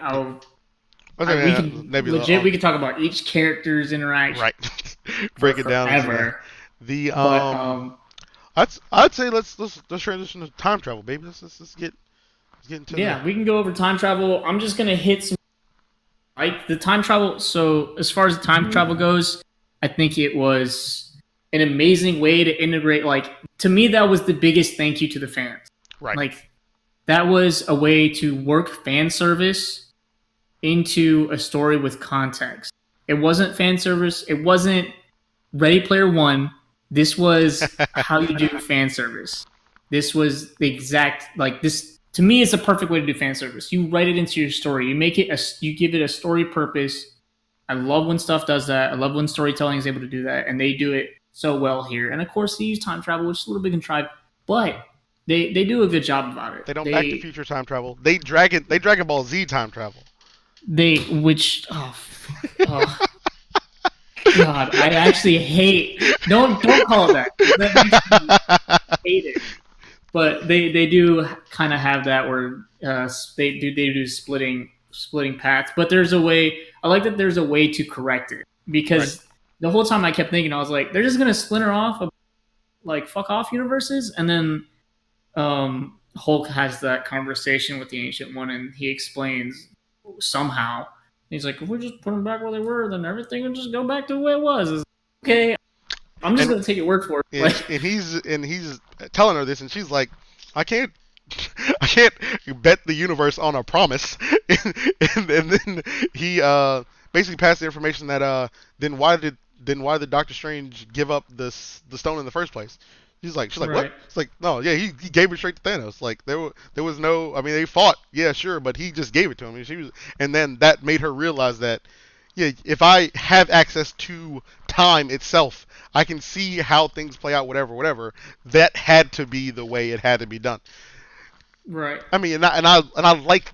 We yeah, can Nebula. legit. We could talk about each character's interaction Right. for Break it down into that. forever. The But I'd say let's transition to time travel, baby. Let's get into the yeah, we can go over time travel. I'm just gonna hit some, like, the time travel. So as far as the time travel goes, I think it was an amazing way to integrate. Like, to me, that was the biggest thank you to the fans. right. Like, that was a way to work fan service into a story with context. It wasn't fan service. It wasn't Ready Player One. This was how you do fan service. This was the exact, like, this. To me, it's a perfect way to do fan service. You write it into your story. You give it a story purpose. I love when stuff does that. I love when storytelling is able to do that, and they do it so well here. And of course, they use time travel, which is a little bit contrived, but they do a good job about it. They don't Back to Future time travel. They Dragon Ball Z time travel. They which oh God, I actually hate. Don't call it that. That makes me hate it. But they do kind of have that, where they do splitting paths. But there's a way. I like that there's a way to correct it, because Right. the whole time I kept thinking, I was like, they're just gonna splinter off of, like, fuck off universes, and then Hulk has that conversation with the Ancient One, and he explains somehow. He's like, if we just put them back where they were, then everything will just go back to the way it was. It's like, okay, I'm just And gonna take your word for it. and, Like, he's telling her this, and she's like, I can't. I can't bet the universe on a promise, and then he basically passed the information that then why did Doctor Strange give up the stone in the first place? She's like, what? right, It's like, no, yeah, he gave it straight to Thanos. Like, there was no, I mean, they fought, yeah, sure, but he just gave it to him. And then that made her realize that, yeah, if I have access to time itself, I can see how things play out, whatever. That had to be the way it had to be done. right, I mean, and I like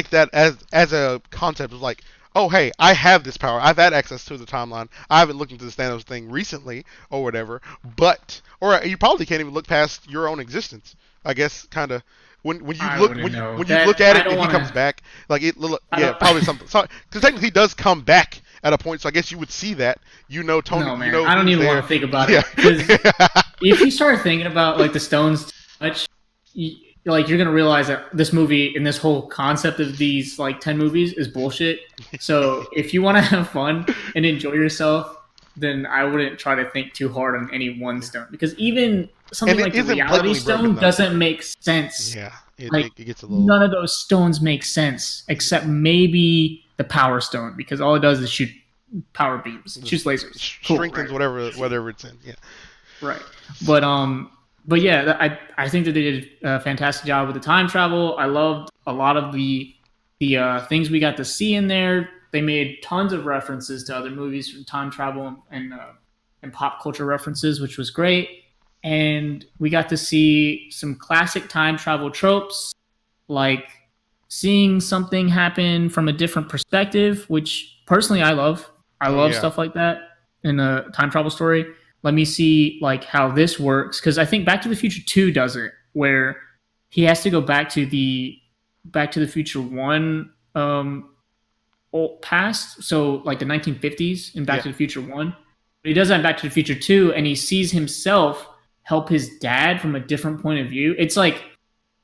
that as a concept. Of like, oh hey, I have this power. I've had access to the timeline. I haven't looked into the Thanos thing recently or whatever. But or you probably can't even look past your own existence. I guess kind of when you I look wouldn't know when you that. look at I it don't and he want comes to. back, like it. I Yeah, don't. probably something. Because technically he does come back at a point. So I guess you would see that. Tony. No, You man, know I don't who's even there. want to think about Yeah. it, because if you start thinking about, like, the stones too much, like, you're gonna realize that this movie and this whole concept of these, like, 10 movies is bullshit. So if you want to have fun and enjoy yourself, then I wouldn't try to think too hard on any one stone, because even And something it like the isn't reality blatantly broken stone though. doesn't make sense. Yeah, Like it gets a little. none of those stones make sense except maybe the power stone, because all it does is shoot power beams, shoots lasers. Cool, Strengthens right? whatever it's in. Yeah. Right. But but yeah, I think that they did a fantastic job with the time travel. I loved a lot of the things we got to see in there. They made tons of references to other movies from time travel and pop culture references, which was great. And we got to see some classic time travel tropes, like seeing something happen from a different perspective, which personally I love. I Oh love yeah. stuff like that in a time travel story. Let me see like how this works, because I think Back to the Future 2 does it, where he has to go Back to the Future 1 past, so like the 1950s in Back Yeah. to the Future 1. But he does that in Back to the Future 2, and he sees himself help his dad from a different point of view. It's like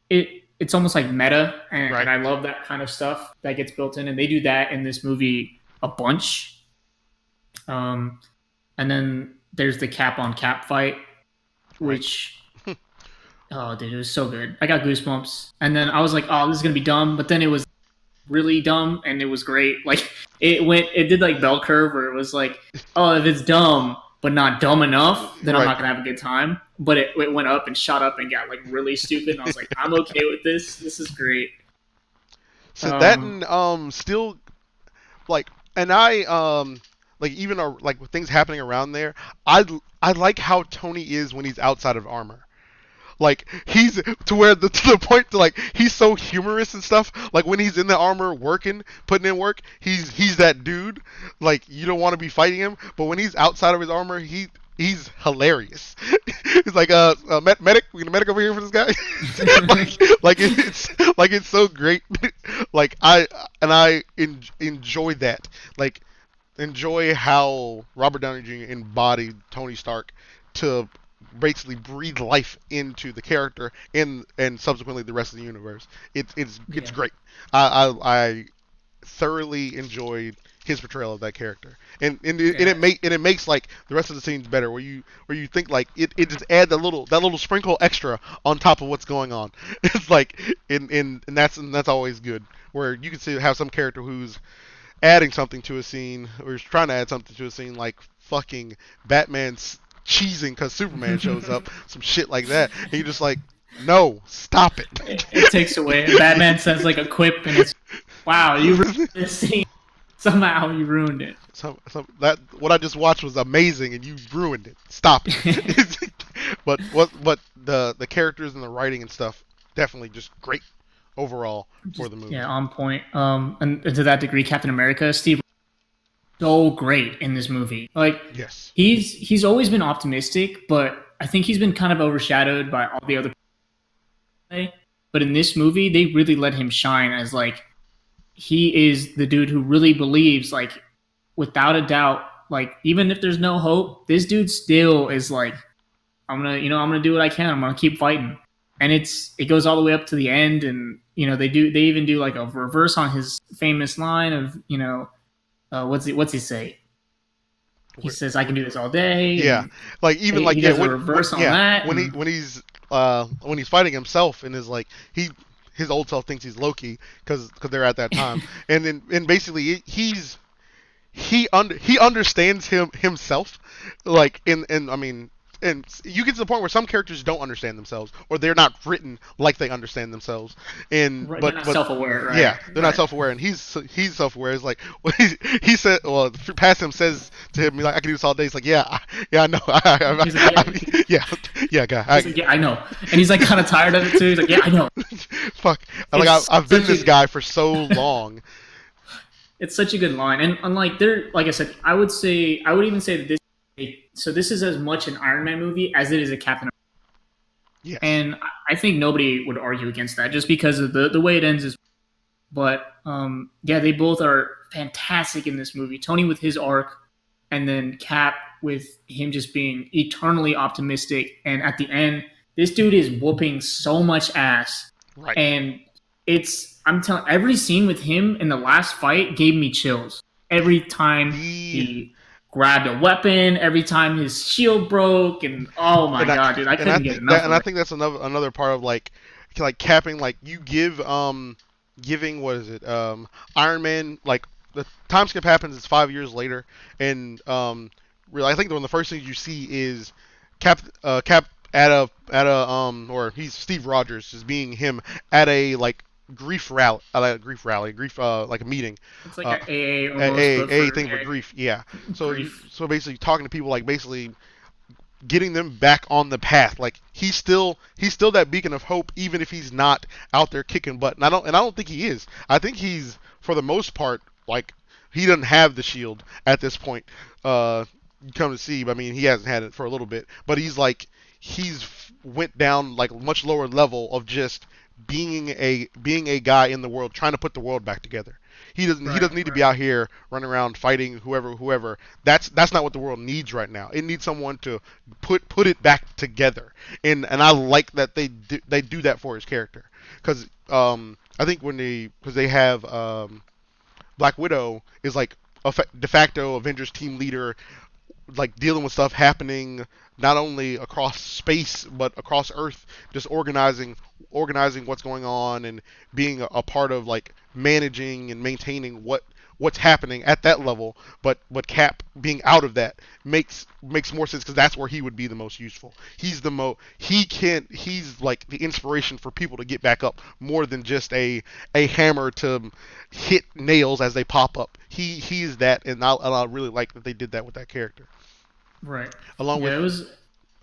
it's almost like meta, Right. and I love that kind of stuff that gets built in, and they do that in this movie a bunch. And then there's the cap on cap fight, which oh dude, it was so good. I got goosebumps. And then I was like, oh, this is gonna be dumb, but then it was really dumb and it was great. Like it did like bell curve, where it was like, oh, if it's dumb but not dumb enough, then I'm not gonna have a good time. But it went up and shot up and got like really stupid, and I was like, I'm okay with this. This is great. So that and still like, and like even like with things happening around there, I like how Tony is when he's outside of armor. Like he's to where to the point to like he's so humorous and stuff. Like when he's in the armor working, putting in work, he's that dude. Like you don't want to be fighting him, but when he's outside of his armor, he's hilarious. He's like medic, we get a medic over here for this guy. Like it's so great. Like I enjoy that. Like enjoy how Robert Downey Jr. embodied Tony Stark to basically breathe life into the character and subsequently the rest of the universe. It's great. I thoroughly enjoyed his portrayal of that character, and it makes like the rest of the scenes better. Where you think like it just add that little sprinkle extra on top of what's going on. It's like and that's always good. Where you can see have some character who's adding something to a scene or is trying to add something to a scene, like fucking Batman's cheesing because Superman shows up, some shit like that, and you're just like, no, stop it. It takes away. Batman says like a quip, and it's wow, you ruined this scene. Somehow you ruined it. So that what I just watched was amazing, and you ruined it. Stop it. But the characters and the writing and stuff definitely just great overall for the movie. Yeah, on point. And to that degree, Captain America, Steve, so great in this movie. Like, yes, he's always been optimistic, but I think he's been kind of overshadowed by all the other people. But in this movie, they really let him shine as like he is the dude who really believes, like without a doubt, like even if there's no hope, this dude still is like, I'm gonna do what I can. I'm gonna keep fighting. And it goes all the way up to the end, and they even do like a reverse on his famous line of what's he say? He says, "I can do this all day." Yeah, like even like he does a reverse on that. When he's fighting himself and is like his old self thinks he's Loki because they're at that time, and basically he understands himself, like I mean. And you get to the point where some characters don't understand themselves, or they're not written like they understand themselves, and right, they're not self-aware, right? Yeah, they're not self-aware, and he's self-aware. It's like he said, well, past him says to him, like, I can do this all day. He's like, yeah, I know, yeah, guy, I know, and he's like kind of tired of it too. He's like, yeah, I know. Fuck, like I've been this guy for so long. It's such a good line, and like I said, I would even say that this is as much an Iron Man movie as it is a Captain America. Yeah. And I think nobody would argue against that just because of the way it ends. But yeah, they both are fantastic in this movie. Tony with his arc, and then Cap with him just being eternally optimistic. And at the end, this dude is whooping so much ass. Right. And I'm telling, every scene with him in the last fight gave me chills. Every time he grabbed a weapon every time his shield broke, and oh my god, dude, I couldn't get enough and of I it. think that's another part of like capping, like you give giving, what is it, Iron Man, like the time skip happens, it's 5 years later, and really I think one of the first things you see is Cap at a or he's Steve Rogers is being him at a like grief like a meeting, It's like uh, an AA almost, but a for thing for grief, yeah. grief. So basically talking to people, like basically getting them back on the path. Like he's still that beacon of hope, even if he's not out there kicking butt. And I don't think he is. I think he's, for the most part, like he doesn't have the shield at this point. You come to see, I mean, he hasn't had it for a little bit, but he's went down like much lower level of just being a guy in the world, trying to put the world back together. He doesn't need to be out here running around fighting whoever. That's not what the world needs right now. It needs someone to put it back together. And I like that they do that for his character, because I think because they have Black Widow is like a de facto Avengers team leader, like dealing with stuff happening not only across space but across Earth, just organizing what's going on, and being a part of like managing and maintaining what's happening at that level. But Cap being out of that makes more sense, because that's where he would be the most useful. He's like the inspiration for people to get back up, more than just a hammer to hit nails as they pop up. He is that, and I really like that they did that with that character. Right. Along Yeah, with,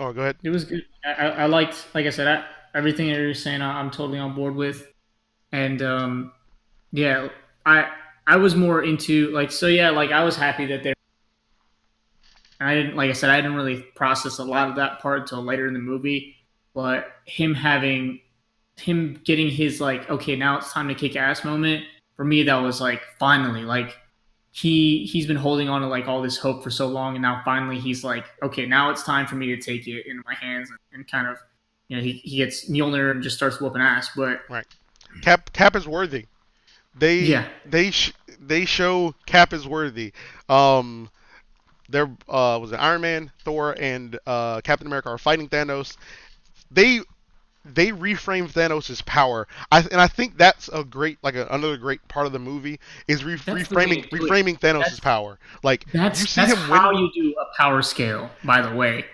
oh, go ahead. it was good. I liked, like I said, everything that you're saying. I'm totally on board with, and yeah, I was more into like, so yeah, like I was happy that they. I didn't, like I said, I didn't really process a lot of that part until later in the movie, but him getting his like, okay, now it's time to kick ass moment, for me that was like, finally, like he's been holding on to like all this hope for so long, and now finally he's like, okay, now it's time for me to take it into my hands, and kind of, he gets Mjolnir and just starts whooping ass. But Right. Cap is worthy. They yeah, they show Cap is worthy. Um, there was it Iron Man, Thor, and Captain America are fighting Thanos. They they reframe Thanos' power. I think that's a great, like another great part of the movie is that's the way to do it. reframing Thanos' That's power. Like you see that's him how win. you do a power scale, by the way.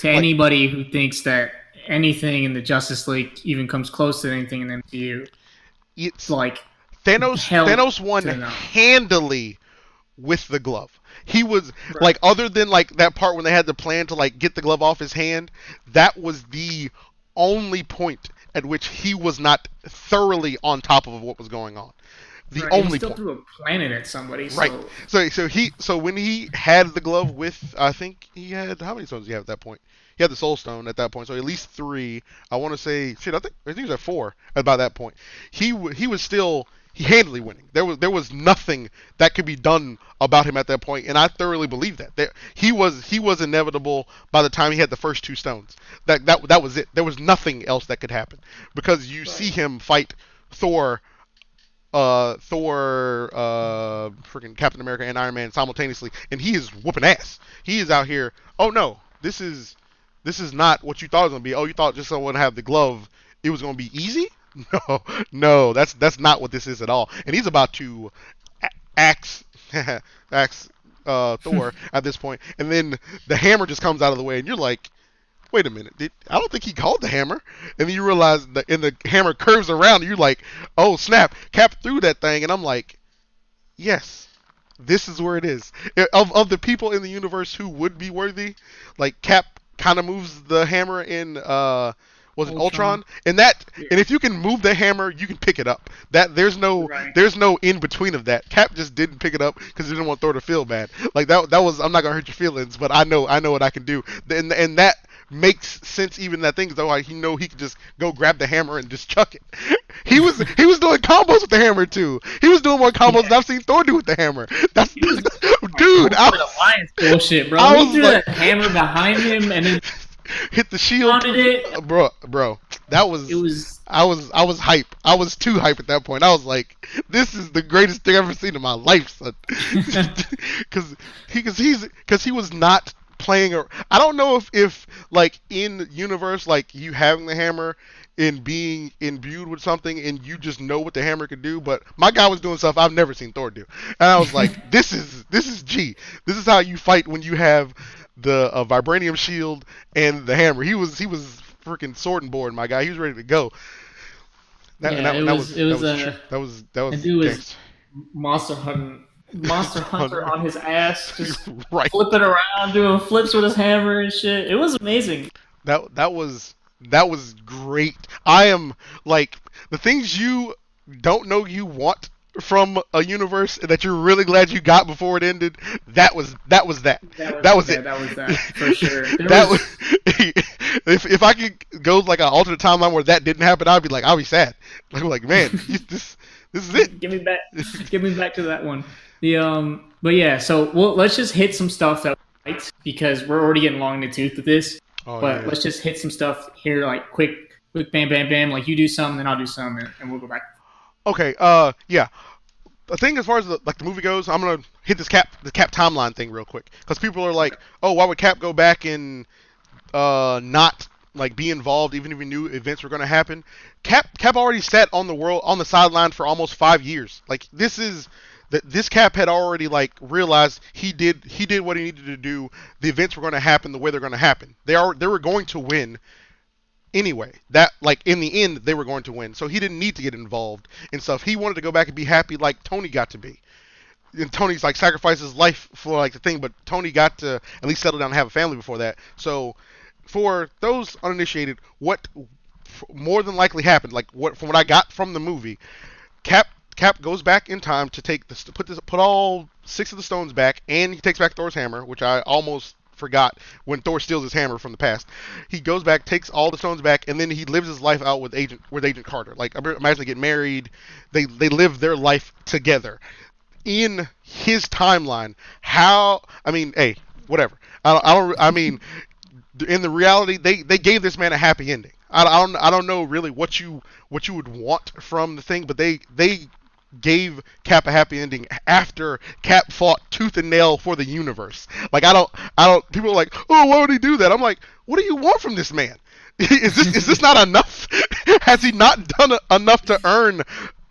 To Like anybody who thinks that anything in the Justice League even comes close to anything in the MCU, it's like hell Thanos won to no. handily with the glove. He was Right. like, other than like that part when they had the plan to like get the glove off his hand, that was the only point at which he was not thoroughly on top of what was going on. The Right. And he only still point. threw a planet at somebody. Right. So So when he had the glove with, I think he had, how many stones did he have at that point? He had the Soul Stone at that point, so at least three. I want to say, I think he was at four by that point. He was still, he handily winning. There was nothing that could be done about him at that point, and I thoroughly believe that. He was inevitable by the time he had the first two stones. That was it. There was nothing else that could happen, because you see him fight Thor, freaking Captain America and Iron Man simultaneously, and he is whooping ass. He is out here. Oh no, this is not what you thought it was gonna be. Oh, you thought just someone have the glove, it was gonna be easy? No, no, that's not what this is at all. And he's about to axe axe Thor at this point, and then the hammer just comes out of the way, and you're like, wait a minute, I don't think he called the hammer. And then you realize that, and the hammer curves around, and you're like, oh snap, Cap threw that thing, and I'm like, yes, this is where it is. Of the people in the universe who would be worthy, like Cap kind of moves the hammer in was it Ultron? And that, yeah. and if you can move the hammer, you can pick it up. That Right. there's no in between of that. Cap just didn't pick it up because he didn't want Thor to feel bad. Like that was, I'm not gonna hurt your feelings, but I know what I can do. And that makes sense, even that thing, though. Like, he could just go grab the hammer and just chuck it. He was doing combos with the hammer too. He was doing more combos than I've seen Thor do with the hammer. That's He was dude. Alliance bullshit, bro. I He was threw like, that hammer behind him and then hit the shield, pounded it. bro. That It was was I was hype. I was too hype at that point. I was like, this is the greatest thing I've ever seen in my life, son. Because he was not playing. I don't know if like in universe, like you having the hammer and being imbued with something and you just know what the hammer could do, but my guy was doing stuff I've never seen Thor do, and I was like, this is G. This is how you fight when you have the vibranium shield and the hammer. He was freaking sword and board, my guy. He was ready to go. That yeah. that, It that was was it that was was tr- that and was dude was gangster. Monster Hunter on his ass, just Right. flipping around, doing flips with his hammer and shit. It was amazing. That was great. I am like the things you don't know you want from a universe that you're really glad you got before it ended. That was that was it. That was that for sure. There That was was if I could go like an alternate timeline where that didn't happen, I'd be sad. Like man, this is it. give me back to that one. But yeah, so let's just hit some stuff that we liked because we're already getting long in the tooth with this. Oh But yeah. let's just hit some stuff here, like quick, bam, bam, bam. Like you do some, then I'll do some, and we'll go back. Okay. Yeah. The thing as far as the movie goes, I'm gonna hit the Cap timeline thing real quick because people are like, oh, why would Cap go back and not like be involved even if he knew events were gonna happen? Cap already sat on the sideline for almost 5 years. Like this Cap had already like realized he did what he needed to do. The events were going to happen the way they're going to happen. They were going to win anyway. That like in the end they were going to win. So he didn't need to get involved in stuff. He wanted to go back and be happy like Tony got to be. And Tony's like sacrificed his life for like the thing, but Tony got to at least settle down and have a family before that. So for those uninitiated, what more than likely happened, like from what I got from the movie, Cap goes back in time to put all 6 of the stones back, and he takes back Thor's hammer, which I almost forgot when Thor steals his hammer from the past. He goes back, takes all the stones back, and then he lives his life out with Agent Carter. Like imagine they get married, they live their life together in his timeline. How? I mean, hey, whatever. I mean, in the reality, they gave this man a happy ending. I don't know really what you would want from the thing, but they gave Cap a happy ending after Cap fought tooth and nail for the universe. Like I don't. People are like, oh, why would he do that? I'm like, what do you want from this man? Is this not enough? Has he not done enough to earn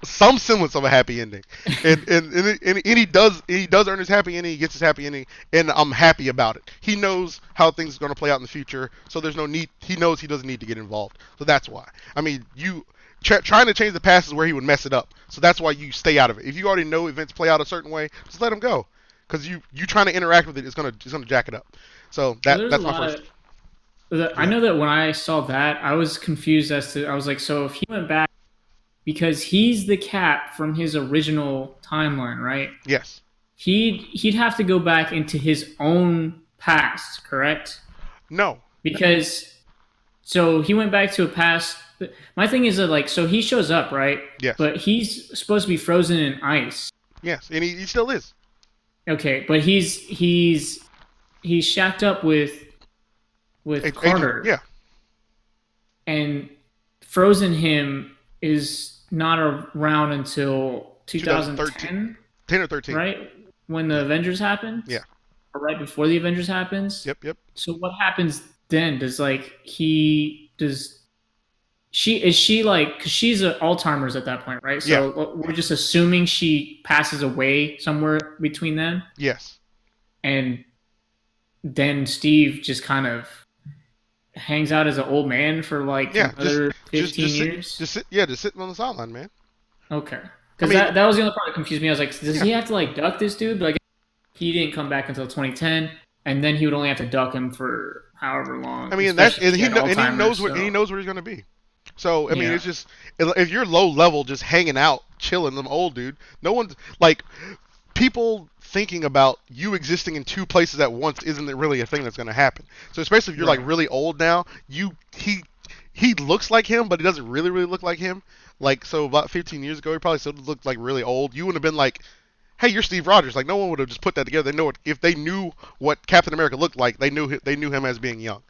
some semblance of a happy ending? And he does earn his happy ending. He gets his happy ending, and I'm happy about it. He knows how things are going to play out in the future, so there's no need. He knows he doesn't need to get involved, so that's why. I mean, trying to change the past is where he would mess it up. So that's why you stay out of it. If you already know events play out a certain way, just let them go. Because you trying to interact with it is gonna jack it up. So that's my first. I know that when I saw that, I was confused as to. I was like, so if he went back because he's the Cap from his original timeline, right? Yes. He'd have to go back into his own past, correct? No. Because so he went back to a past. My thing is that like so he shows up, right? Yes. But he's supposed to be frozen in ice. Yes, and he still is. Okay, but he's shacked up with Carter. Yeah. And frozen him is not around until 2010, 10 or 13. right? When the Avengers happen? Yeah. Or right before the Avengers happens? Yep. So what happens then? Is she like, because she's Alzheimer's at that point, right? So Yeah. we're just assuming she passes away somewhere between them. Yes. And then Steve just kind of hangs out as an old man for like another 15 years. Just sitting on the sideline, man. Okay. Because that was the only part that confused me. I was like, does he have to like duck this dude? But like, he didn't come back until 2010, and then he would only have to duck him for however long. I mean, he knows where he's gonna be. So I mean, it's just if you're low level, just hanging out, chilling, them old dude. No one's like people thinking about you existing in 2 places at once isn't really a thing that's gonna happen. So especially if you're like really old now, he looks like him, but he doesn't really look like him. Like so, about 15 years ago, he probably still looked like really old. You would have been like, hey, you're Steve Rogers. Like no one would have just put that together. They know if they knew what Captain America looked like, they knew him as being young.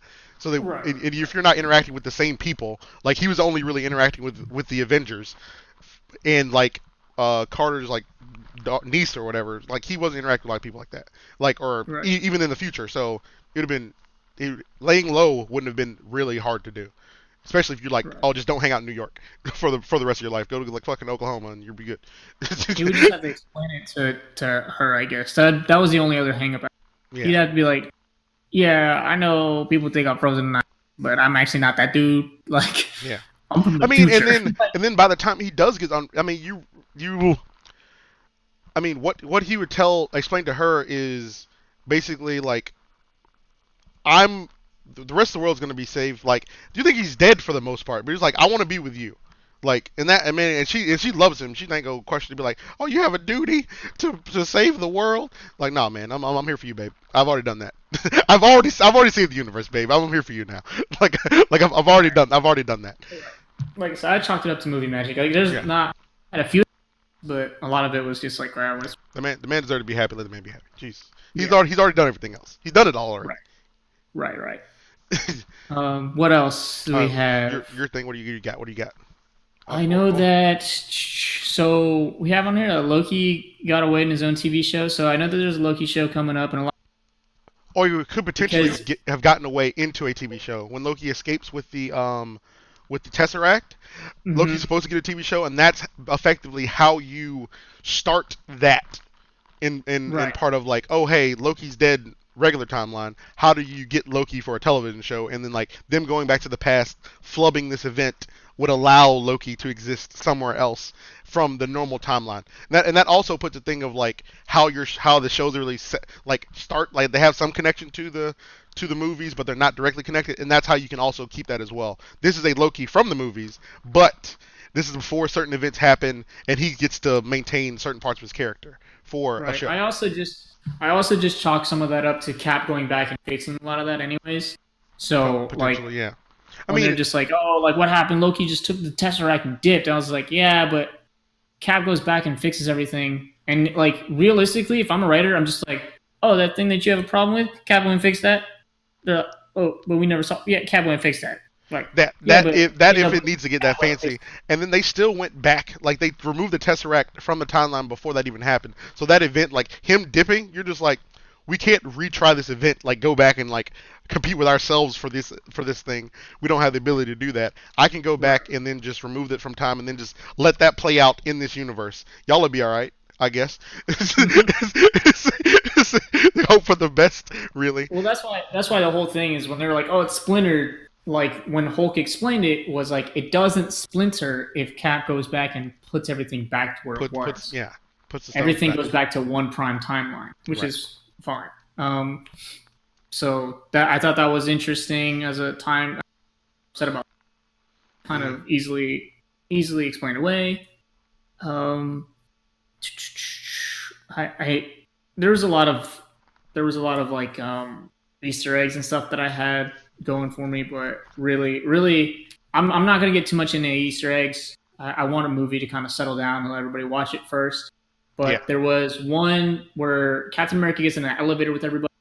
So they, Right. if you're not interacting with the same people, like he was only really interacting with the Avengers, and like Carter's like niece or whatever, like he wasn't interacting with a lot of people like that, like or Right. even in the future. So it would have been laying low wouldn't have been really hard to do, especially if you're like, Right. oh, just don't hang out in New York for the rest of your life. Go to like fucking Oklahoma and you'll be good. He would just have to explain it to her, I guess. That was the only other hang up. Yeah. He'd have to be like, yeah, I know people think I'm frozen tonight, but I'm actually not that dude. Like, Yeah. I'm from the I mean, future. and then by the time he does get on, I mean, I mean, what he would explain to her is basically like, the rest of the world's gonna be saved. Like, do you think he's dead for the most part? But he's like, I want to be with you. Like, and that, I mean, and she loves him. She ain't gonna question to be like, oh, you have a duty to save the world. Like, nah, man, I'm here for you, babe. I've already done that. I've already saved the universe, babe. I'm here for you now. like I've already done that. Like I said, I chalked it up to movie magic. Like, there's not had a few, but a lot of it was just like, wow, the man deserves to be happy. Let the man be happy. Jeez, he's already done everything else. He's done it all already. Right. What else do we have? Your thing. What do you got? What do you got? I know that. So we have on here that Loki got away in his own TV show. So I know that there's a Loki show coming up, and a lot. Or you could potentially have gotten away into a TV show when Loki escapes with the Tesseract. Mm-hmm. Loki's supposed to get a TV show, and that's effectively how you start that in part of like, oh hey, Loki's dead. Regular timeline. How do you get Loki for a television show? And then like them going back to the past, flubbing this event would allow Loki to exist somewhere else from the normal timeline. And that also puts a thing of like how the shows are really start like they have some connection to the movies, but they're not directly connected. And that's how you can also keep that as well. This is a Loki from the movies, but this is before certain events happen, and he gets to maintain certain parts of his character for a show. I also just chalk some of that up to Cap going back and fixing a lot of that, anyways. So like, yeah. I mean, they're just like, oh, like what happened? Loki just took the Tesseract and dipped. And I was like, yeah, but Cap goes back and fixes everything. And like realistically, if I'm a writer, I'm just like, oh, that thing that you have a problem with, Cap went and fixed that. But we never saw. Yeah, Cap went and fixed that. Like if it needs to get that fancy, and then they still went back, like they removed the Tesseract from the timeline before that even happened. So that event, like him dipping, you're just like, we can't retry this event, like go back and like compete with ourselves for this thing. We don't have the ability to do that. I can go back and then just remove it from time and then just let that play out in this universe. Y'all will be all right, I guess. Hope for the best, really. Well, that's why the whole thing is when they're like, oh, it's splintered. Like when Hulk explained it, was like it doesn't splinter if Cap goes back and puts everything back to where it was. Puts everything goes back to one prime timeline, which is fine. So that I thought that was interesting as a time set about kind of easily explained away. There was a lot of like Easter eggs and stuff that I had going for me, but really, I'm not gonna get too much into Easter eggs. I want a movie to kind of settle down and let everybody watch it first. But there was one where Captain America gets in an elevator with everybody.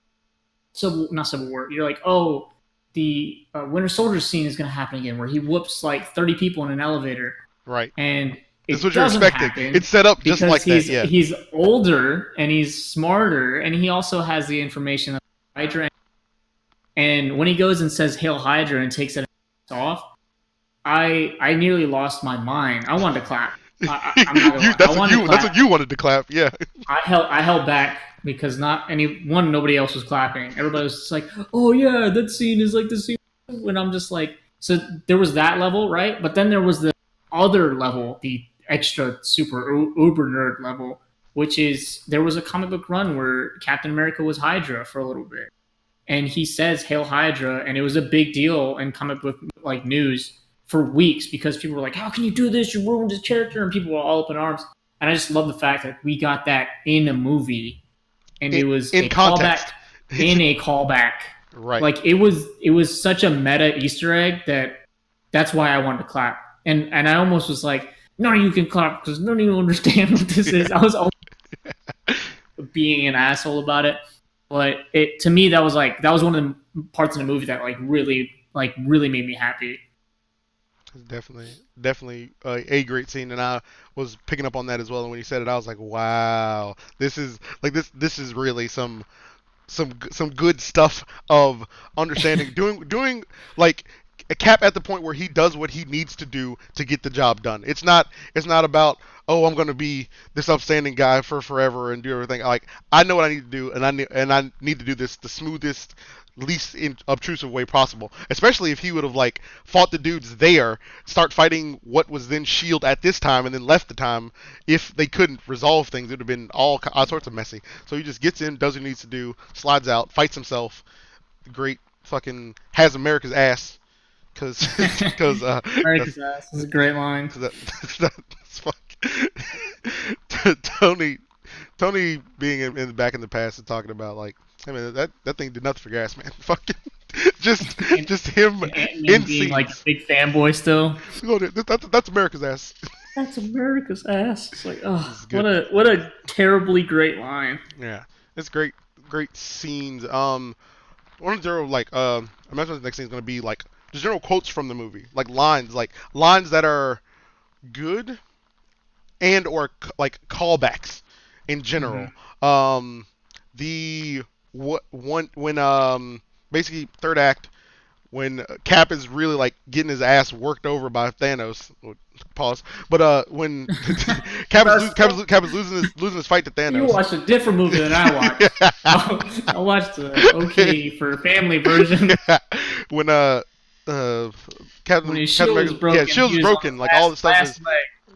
Not Civil War. You're like, oh, the Winter Soldier scene is gonna happen again, where he whoops like 30 people in an elevator. Right. And that's what you're expecting. It's set up just like that. Yeah. He's older and he's smarter, and he also has the information of Hydra. And when he goes and says "Hail Hydra" and takes it off, I nearly lost my mind. I wanted to clap. That's what you wanted to clap. Yeah. I held back because nobody else was clapping. Everybody was just like, "Oh yeah, that scene is like the scene." When I'm just like, so there was that level, right? But then there was the other level, the extra super uber nerd level, which is there was a comic book run where Captain America was Hydra for a little bit. And he says "Hail Hydra," and it was a big deal in comic book like news for weeks because people were like, "How can you do this? You ruined his character!" And people were all up in arms. And I just love the fact that we got that in a movie, and it was in context, in a callback. Right. Like it was such a meta Easter egg that's why I wanted to clap. And I almost was like, none of you can clap because none of you understand what this is. I was almost being an asshole about it. But to me, that was one of the parts in the movie that really made me happy. Definitely a great scene, and I was picking up on that as well. And when you said it, I was like, "Wow, this is like this is really some good stuff of understanding, doing like a Cap at the point where he does what he needs to do to get the job done. It's not about, oh, I'm going to be this upstanding guy for forever and do everything. Like, I know what I need to do, and I need to do this the smoothest, least obtrusive way possible. Especially if he would have like fought the dudes there, start fighting what was then Shield at this time, and then left the time. If they couldn't resolve things, it would have been all sorts of messy. So he just gets in, does what he needs to do, slides out, fights himself. Great, fucking has America's ass. Because America's ass is a great line. That's Tony being in the back in the past and talking about like, hey man, that thing did nothing for gas, man. Fucking just him in being like a big fanboy still. That's America's ass. That's America's ass. It's like, oh, what a terribly great line. Yeah, it's great scenes. One of the I imagine the next scene is gonna be like just general quotes from the movie, like lines that are good and or like callbacks in general. Mm-hmm. When basically third act, when Cap is really like getting his ass worked over by Thanos. Pause. But when Cap is losing his fight to Thanos. You watched a different movie than I watched. I watched the okay for family version. Yeah. When Captain his shield was broken. Yeah, shield's broken. Like all the stuff is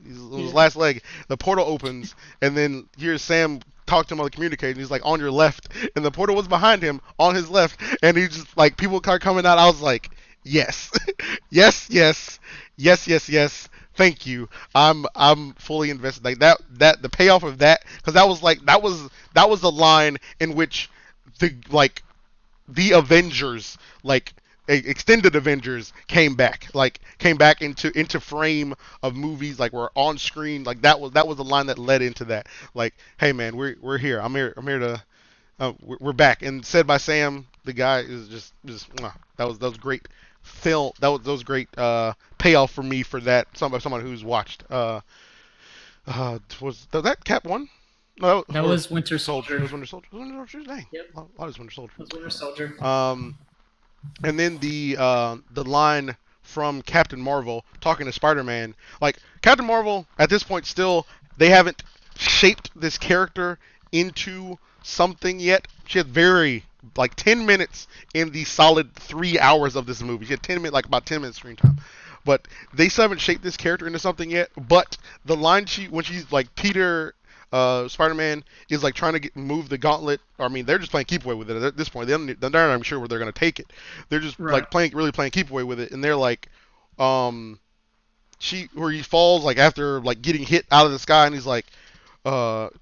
his last leg. The portal opens, and then here's Sam talk to him on the communicator, and he's like, on your left, and the portal was behind him on his left, and he's just like, people are coming out. I was like, yes, yes. Thank you. I'm fully invested. Like that the payoff of that, because that was the line in which the Avengers, like extended Avengers, came back into frame of movies, like were on screen. Like that was the line that led into that. Like, hey man, we're here. I'm here to we're back. And said by Sam, the guy is just that was great film. That was great payoff for me for that. Someone who's watched was that Cap 1? No, that was Winter Soldier. It was Winter Soldier. Dang. Yep. I was Winter Soldier. It was Winter Soldier. And then the line from Captain Marvel talking to Spider-Man. Like, Captain Marvel at this point still, they haven't shaped this character into something yet. She had like 10 minutes in the solid 3 hours of this movie. She had 10 minutes, like about 10 minutes screen time. But they still haven't shaped this character into something yet. But the line when she's like Peter, Spider-Man is like trying to move the gauntlet. I mean, they're just playing keep away with it at this point. They're not even sure where they're going to take it. They're just like really playing keep away with it. And they're like, where he falls like after like getting hit out of the sky, and he's like,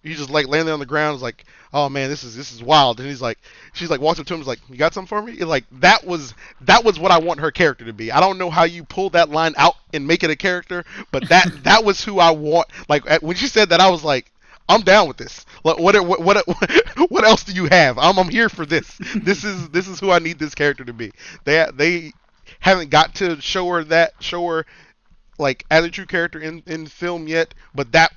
he's just like laying there on the ground. He's like, oh man, this is wild. And she's like walks up to him, is like, you got something for me? And like that was what I want her character to be. I don't know how you pull that line out and make it a character, but that was who I want. Like when she said that, I was like, I'm down with this. Like, what else do you have? I'm here for this. This is who I need this character to be. They haven't got to show her like as a true character in film yet, but that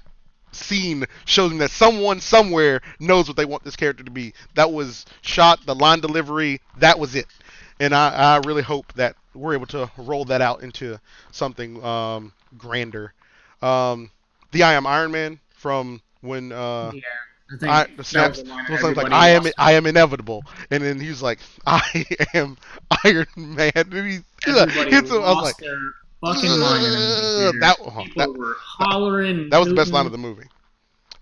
scene shows me that someone somewhere knows what they want this character to be. That was shot, the line delivery, that was it. And I really hope that we're able to roll that out into something grander. The I Am Iron Man from when I am inevitable, and then he's like, I am Iron Man, and he hits him. I was like, their fucking mind. People were hollering. That was the best line of the movie.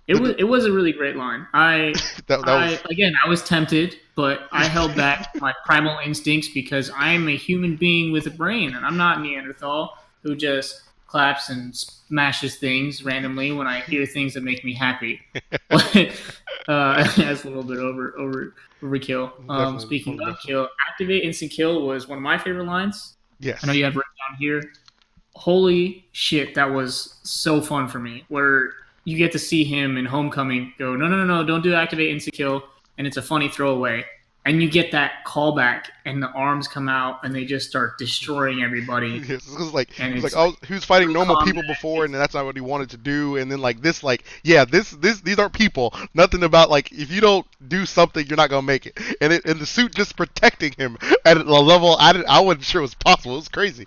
It was a really great line. I was tempted, but I held back my primal instincts because I'm a human being with a brain, and I'm not Neanderthal who just claps and smashes things randomly when I hear things that make me happy. But that's a little bit overkill. Speaking of kill, activate instant kill was one of my favorite lines. Yes. I know you have written down here. Holy shit, that was so fun for me. Where you get to see him in Homecoming go, no, don't do activate instant kill, and it's a funny throwaway. and you get that callback, and the arms come out, and they just start destroying everybody. Yes, it was like And it was like it's oh, he was fighting true normal people combat. before, and then that's not what he wanted to do. And then like this, like yeah, this these aren't people. Nothing about like if you don't do something, you're not gonna make it. And the suit just protecting him at a level I wasn't sure was possible. It was crazy.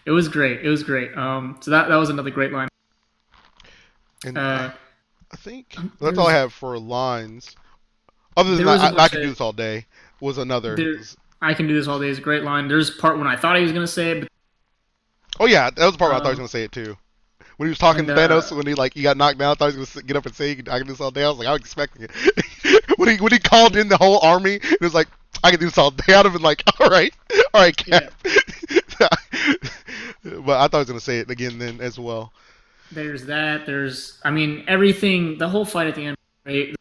It was great. It was great. So that was another great line. And Uh, I think that's all I have for lines. Other than there was a that, I bunch could do of this all day. Was another. there. I can do this all day is a great line. There's a part when I thought he was gonna say it, Oh yeah, that was the part where I thought he was um, gonna say it too. When he was talking and to Thanos, when he got knocked down, I thought he was gonna get up and say, "I can do this all day." I was like, I was expecting it. when he called in the whole army, it was like, "I can do this all day." I'd have been like, all right, yeah, Cap." But I thought he was gonna say it again then as well. there's that. I mean, everything. The whole fight at the end, right?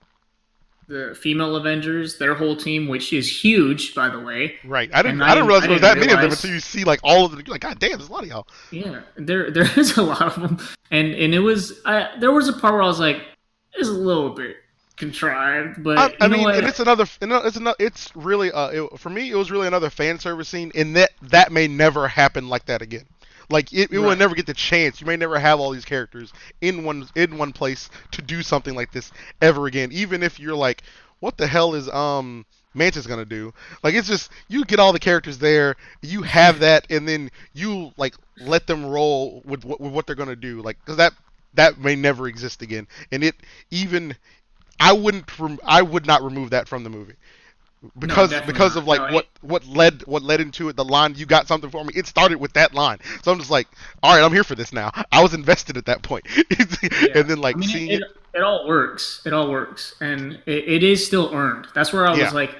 The female Avengers, their whole team, which is huge, by the way. Right. I didn't And I didn't realize I there was didn't that many of them realize. until you see like all of them. You're like, God damn, there's a lot of y'all. Yeah, there is a lot of them, and it was. There was a part where I was like, "It's a little bit contrived," but I you know mean, and what? it's really for me it was really another fan service scene, and that may never happen like that again. Like it will Right. never get the chance. You may never have all these characters in one place to do something like this ever again. Even if you're like, what the hell is Mantis gonna do? Like it's just you get all the characters there, you have that, and then you like let them roll with what they're gonna do. Like because that may never exist again, and it even I would not remove that from the movie No, definitely because of not. like No, what led into it. The line, "You got something for me." It started with that line, so I'm just like, all right, I'm here for this now. I was invested at that point, yeah. and then I like mean, seeing it. it all works. It all works, and it is still earned. That's where I Yeah, was like,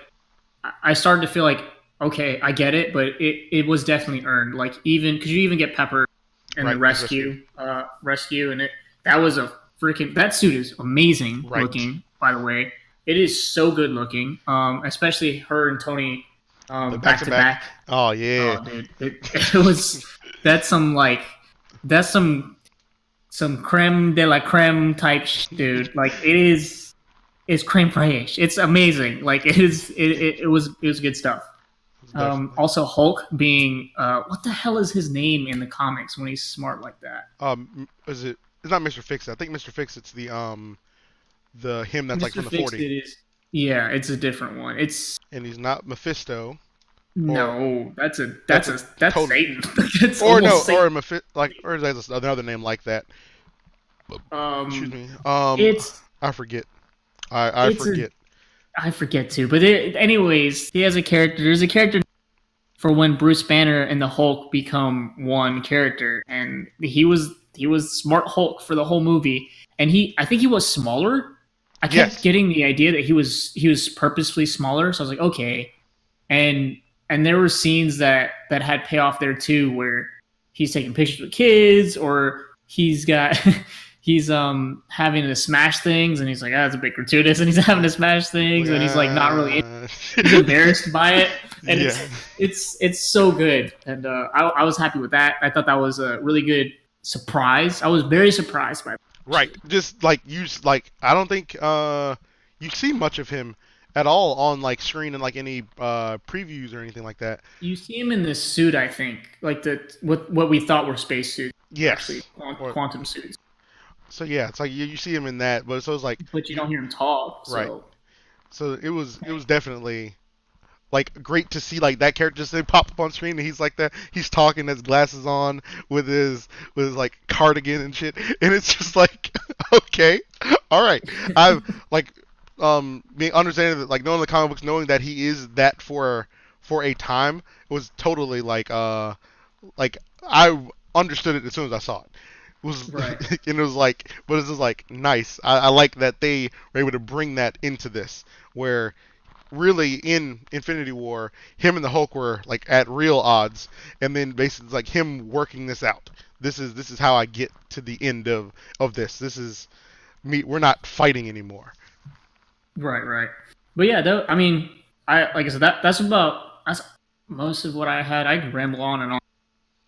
I started to feel like, okay, I get it, but it was definitely earned. Like even because you even get Pepper in the right. Rescue. rescue, and that was a freaking that suit is amazing Right. looking. By the way, it is so good looking. Especially her and Tony, The back back to to back. back. Oh yeah. Oh, dude, it was that's some like that's some creme de la creme type dude. Like it is, it's creme fraiche. It's amazing. Like it was good stuff. Definitely. Also, Hulk being what the hell is his name in the comics when he's smart like that? Is it? It's not Mr. Fix It. I think Mr. Fix It's the him that's like Mister from the Fix 40, It is yeah, it's a different one. It's and he's not Mephisto or no, that's a that's total Satan. It's or no almost or Satan. a like or is that another name like that? Excuse Um, me. it's I forget. I it's a forget. I forget too, but anyways, he has a character. There's a character for when Bruce Banner and the Hulk become one character, and he was Smart Hulk for the whole movie, and I think he was smaller. I kept Yes. getting the idea that he was purposefully smaller, so I was like, okay, and there were scenes that had payoff there too, where he's taking pictures with kids, or he's got he's having to smash things, and he's like, ah, that's a bit gratuitous, and he's having to smash things, and he's like not really he's embarrassed by it, and Yeah. it's so good, and I was happy with that. I thought that was a really good surprise. I was very surprised by it. Right. Just like I don't think you see much of him at all on like screen and like any previews or anything like that. You see him in this suit, I think, like the what we thought were space suits, actually Yes. Or, quantum suits, so yeah, it's like you see him in that, but so it's like but you don't hear him talk. right. So So it was definitely like great to see like that character just pop up on screen and he's like that he's talking his glasses on with his like cardigan and shit and it's just like okay, all right. I've like being understanding that like knowing the comic books, knowing that he is that for a time was totally like I understood it as soon as I saw it. It was right. and it was like but it's just like nice. I like that they were able to bring that into this where really in Infinity War, him and the Hulk were like at real odds, and then basically it's like him working this out. This is how I get to the end of this. This is me. We're not fighting anymore. Right, right. But yeah, I mean, I like I said that's most of what I had. I could ramble on and on.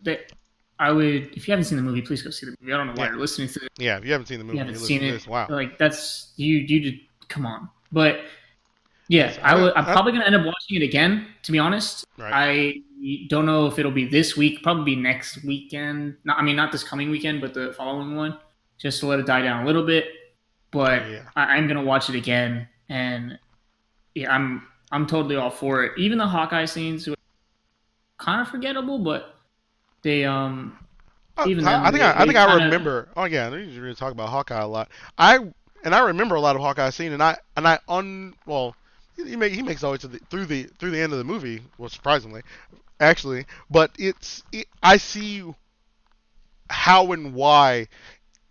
That I would, if you haven't seen the movie, please go see the movie. I don't know why Yeah, you're listening to this. yeah. If you haven't seen the If movie, you and haven't you listen seen to it, this. Wow. like that's you did come on. But Yeah, Yes, I'm probably gonna end up watching it again. To be honest, right. I don't know if it'll be this week. Probably be next weekend. Not, I mean, not this coming weekend, but the following one, just to let it die down a little bit. But Yeah. I'm gonna watch it again, and yeah, I'm totally all for it. Even the Hawkeye scenes were kind of forgettable, but they even them I they think I kind of remember. Oh yeah, we usually really talk about Hawkeye a lot. I remember a lot of Hawkeye scene, and I well, he makes always through the end of the movie. Well, surprisingly, actually, but I see how and why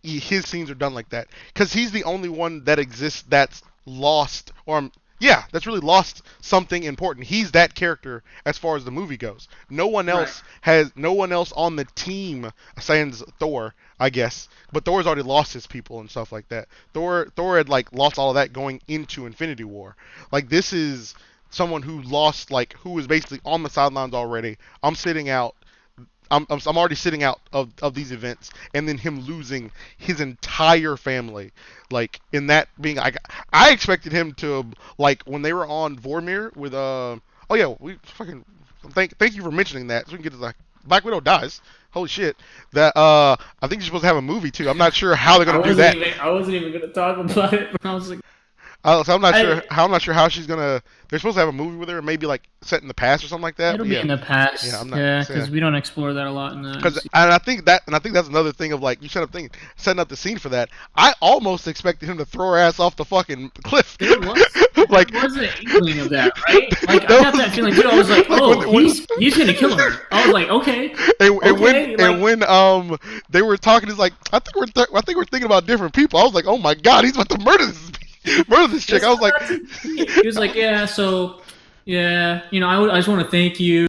his scenes are done like that because he's the only one that exists that's lost or yeah, that's really lost something important. He's that character as far as the movie goes. right, No one else on the team, sans Thor, I guess. But Thor's already lost his people and stuff like that. Thor had like lost all of that going into Infinity War. Like this is someone who lost like who was basically on the sidelines already. I'm sitting out I'm already sitting out of these events, and then him losing his entire family, like in that being, I expected him to like when they were on Vormir with oh yeah we fucking thank you for mentioning that so we can get to like Black Widow dies. Holy shit! That I think you're supposed to have a movie too. I'm not sure how they're gonna do that. I wasn't even gonna talk about it. But I was like, So I I'm not sure how she's gonna. They're supposed to have a movie with her, maybe like set in the past or something like that. it'll But be yeah, in the yeah, past, I'm not. yeah, So, yeah. because we don't explore that a lot in the Because MCU. and I think that's another thing of like you setting up the scene for that. I almost expected him to throw her ass off the fucking cliff. There Like was an inkling of that, right? Like I that got was that feeling too. I was like, like oh, when he's gonna kill her. I was like, okay, okay, and like when they were talking, it's like I think we're thinking about different people. I was like, oh my god, he's about to murder this chick. that's I was like, not to be. He was like, yeah, so yeah, I just want to thank you.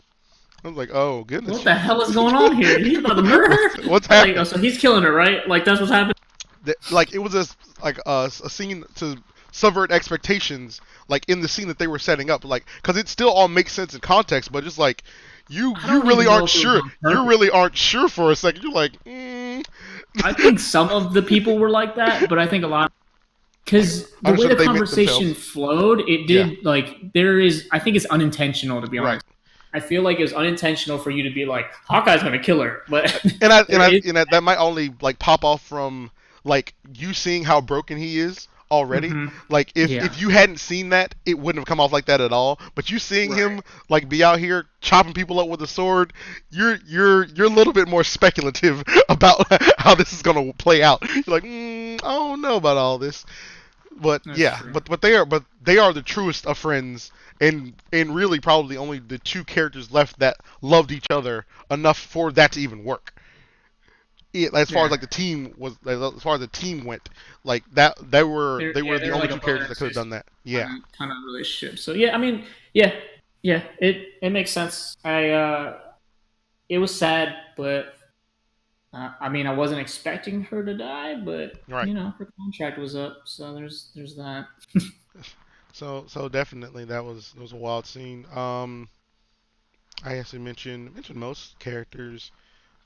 oh goodness, What the hell is going on here? He's about to murder her. what's I was like, oh, happening? so he's killing her, right? Like that's what's happening. Like it was a scene to subvert expectations like in the scene that they were setting up like because it still all makes sense in context but just like I you don't really even know aren't if it was sure on purpose. for a second you're like I think some of the people were like that, but I think a lot because the way understood the they meant conversation themselves. flowed, it Yeah, did like there is. I think it's unintentional to be right. honest. I feel like it was unintentional for you to be like Hawkeye's gonna kill her, but there is. That might only like pop off from like you seeing how broken he is already. Hmm. Like Yeah, if you hadn't seen that, it wouldn't have come off like that at all. But you seeing right. him like be out here chopping people up with a sword, you're a little bit more speculative about how this is gonna play out. You're like, I don't know about all this. But That's yeah, true. but they are the truest of friends, and really probably only the two characters left that loved each other enough for that to even work. As far as Yeah, like the team was, as far as the team went, like that they were the they're only like a two brother characters and that could have sister done that. Yeah, kind of relationship. So yeah, I mean, yeah, yeah, it makes sense. It was sad, but I mean, I wasn't expecting her to die, but right. her contract was up, so there's that. So definitely that was a wild scene. I actually mentioned most characters.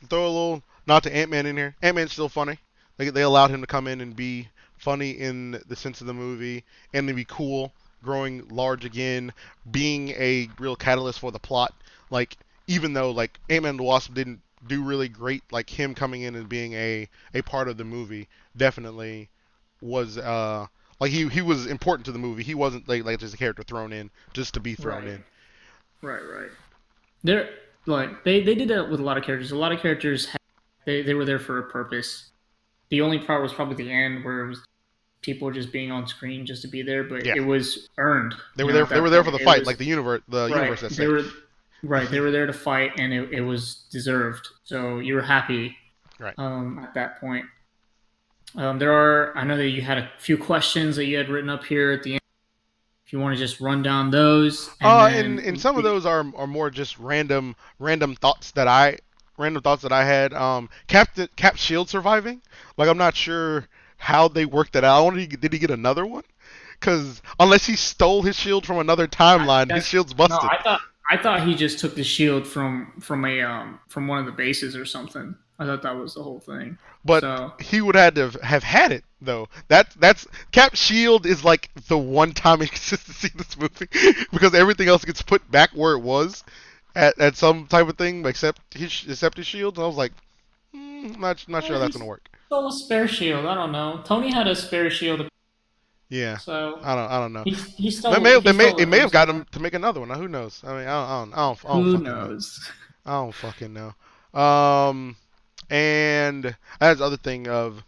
Throw a little nod to Ant Man in here. Ant Man's still funny. They allowed him to come in and be funny in the sense of the movie and to be cool, growing large again, being a real catalyst for the plot. Like even though like Ant Man and the Wasp didn't do really great, like him coming in and being a part of the movie definitely was like he was important to the movie. He wasn't like just a character thrown in just to be thrown Right, in. right. They're like they did that with a lot of characters. A lot of characters they were there for a purpose. The only part was probably the end where it was people just being on screen just to be there, but Yeah, it was earned. At they that were there for point, the it fight, was like the right. universe. That's They sake. were right. They were there to fight, and it was deserved. So you were happy Right. at that point. There are. I know that you had a few questions that you had written up here at the end. If you want to just run down those, and then And some of those are more just random thoughts that I had. Cap Shield surviving, like I'm not sure how they worked that out. Did he get another one? Because unless he stole his shield from another timeline, his that's shield's no. busted. I thought he just took the shield from a from one of the bases or something. I thought that was the whole thing. But So he would have to have had it though. That's Cap's shield is like the one time inconsistency in this movie because everything else gets put back where it was at some type of thing except his shield. And I was like, not sure he that's gonna work. stole a spare shield. I don't know. Tony had a spare shield, Yeah, so I don't know. he They stole may he stole it it may from have got somewhere. him to make another one. Now, who knows? I mean, I don't Who fucking know. knows? I don't fucking know. And that's the other thing of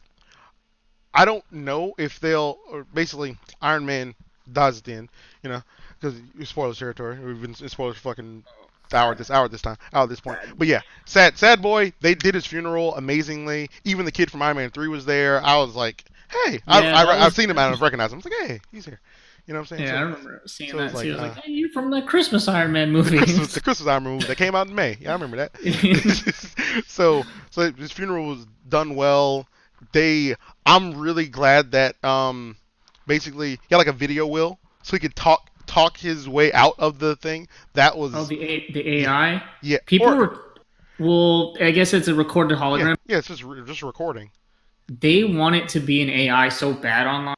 I don't know if they'll or basically Iron Man dies at the end, you know, because you spoilers territory. We've been in spoilers for fucking hour at this point. But yeah, sad boy. They did his funeral amazingly. Even the kid from Iron Man 3 was there. I was like, hey, Yeah, I've seen him and I've recognized him. I was like, hey, he's here. You know what I'm saying? yeah, I remember seeing So it was that like too. I was like, hey, you're from the Christmas Iron Man movie. the Christmas Iron Man movie that came out in May. Yeah, I remember that. so his funeral was done well. I'm really glad that basically he had like a video will so he could talk his way out of the thing. That was The AI. yeah. People were. Well, I guess it's a recorded hologram. Yeah, it's just a recording. They want it to be an AI so bad online.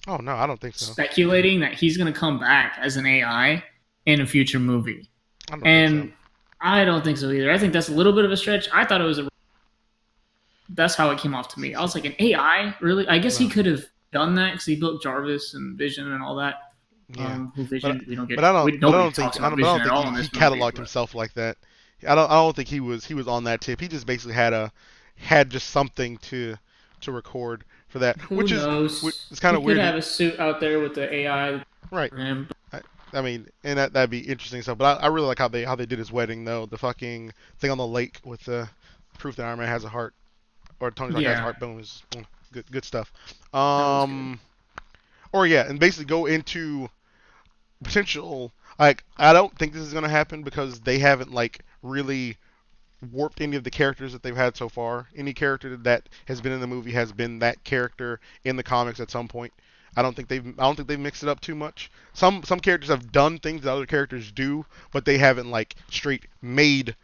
Oh no, I don't think so. Speculating that he's going to come back as an AI in a future movie. I don't think so either. I think that's a little bit of a stretch. I thought it was that's how it came off to me. I was like, an AI? Really? I guess he could have done that because he built Jarvis and Vision and all that. Yeah. Who Vision? We don't get. But I don't think he he cataloged himself like that. I don't think he was on that tip. He just basically had just something to record for that. Who which knows? is kind of weird. He could have a suit out there with the AI. Right. For him. I mean, and that'd be interesting stuff. But I really like how they did his wedding though. The fucking thing on the lake with the proof that Iron Man has a heart, or Tony Stark has a heart. Boom, is good stuff. Or yeah, and basically go into potential. Like I don't think this is gonna happen because they haven't like really warped any of the characters that they've had so far. Any character that has been in the movie has been that character in the comics at some point. I don't think they've mixed it up too much. Some characters have done things that other characters do, but they haven't like straight made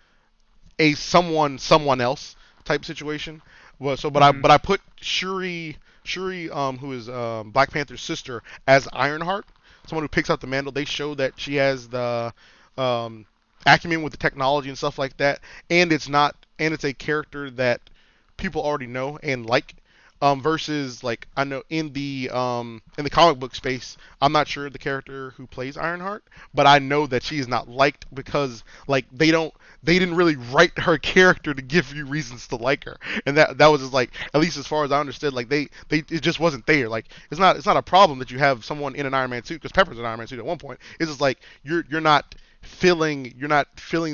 a someone else type situation. Well, so but I put Shuri who is Black Panther's sister as Ironheart, someone who picks up the mantle. They show that she has the acumen with the technology and stuff like that, and it's a character that people already know and like. Versus like I know in the comic book space, I'm not sure the character who plays Ironheart, but I know that she is not liked because like they didn't really write her character to give you reasons to like her, and that was just like at least as far as I understood, like they it just wasn't there. Like it's not a problem that you have someone in an Iron Man suit because Pepper's an Iron Man suit at one point. It's just like you're not filling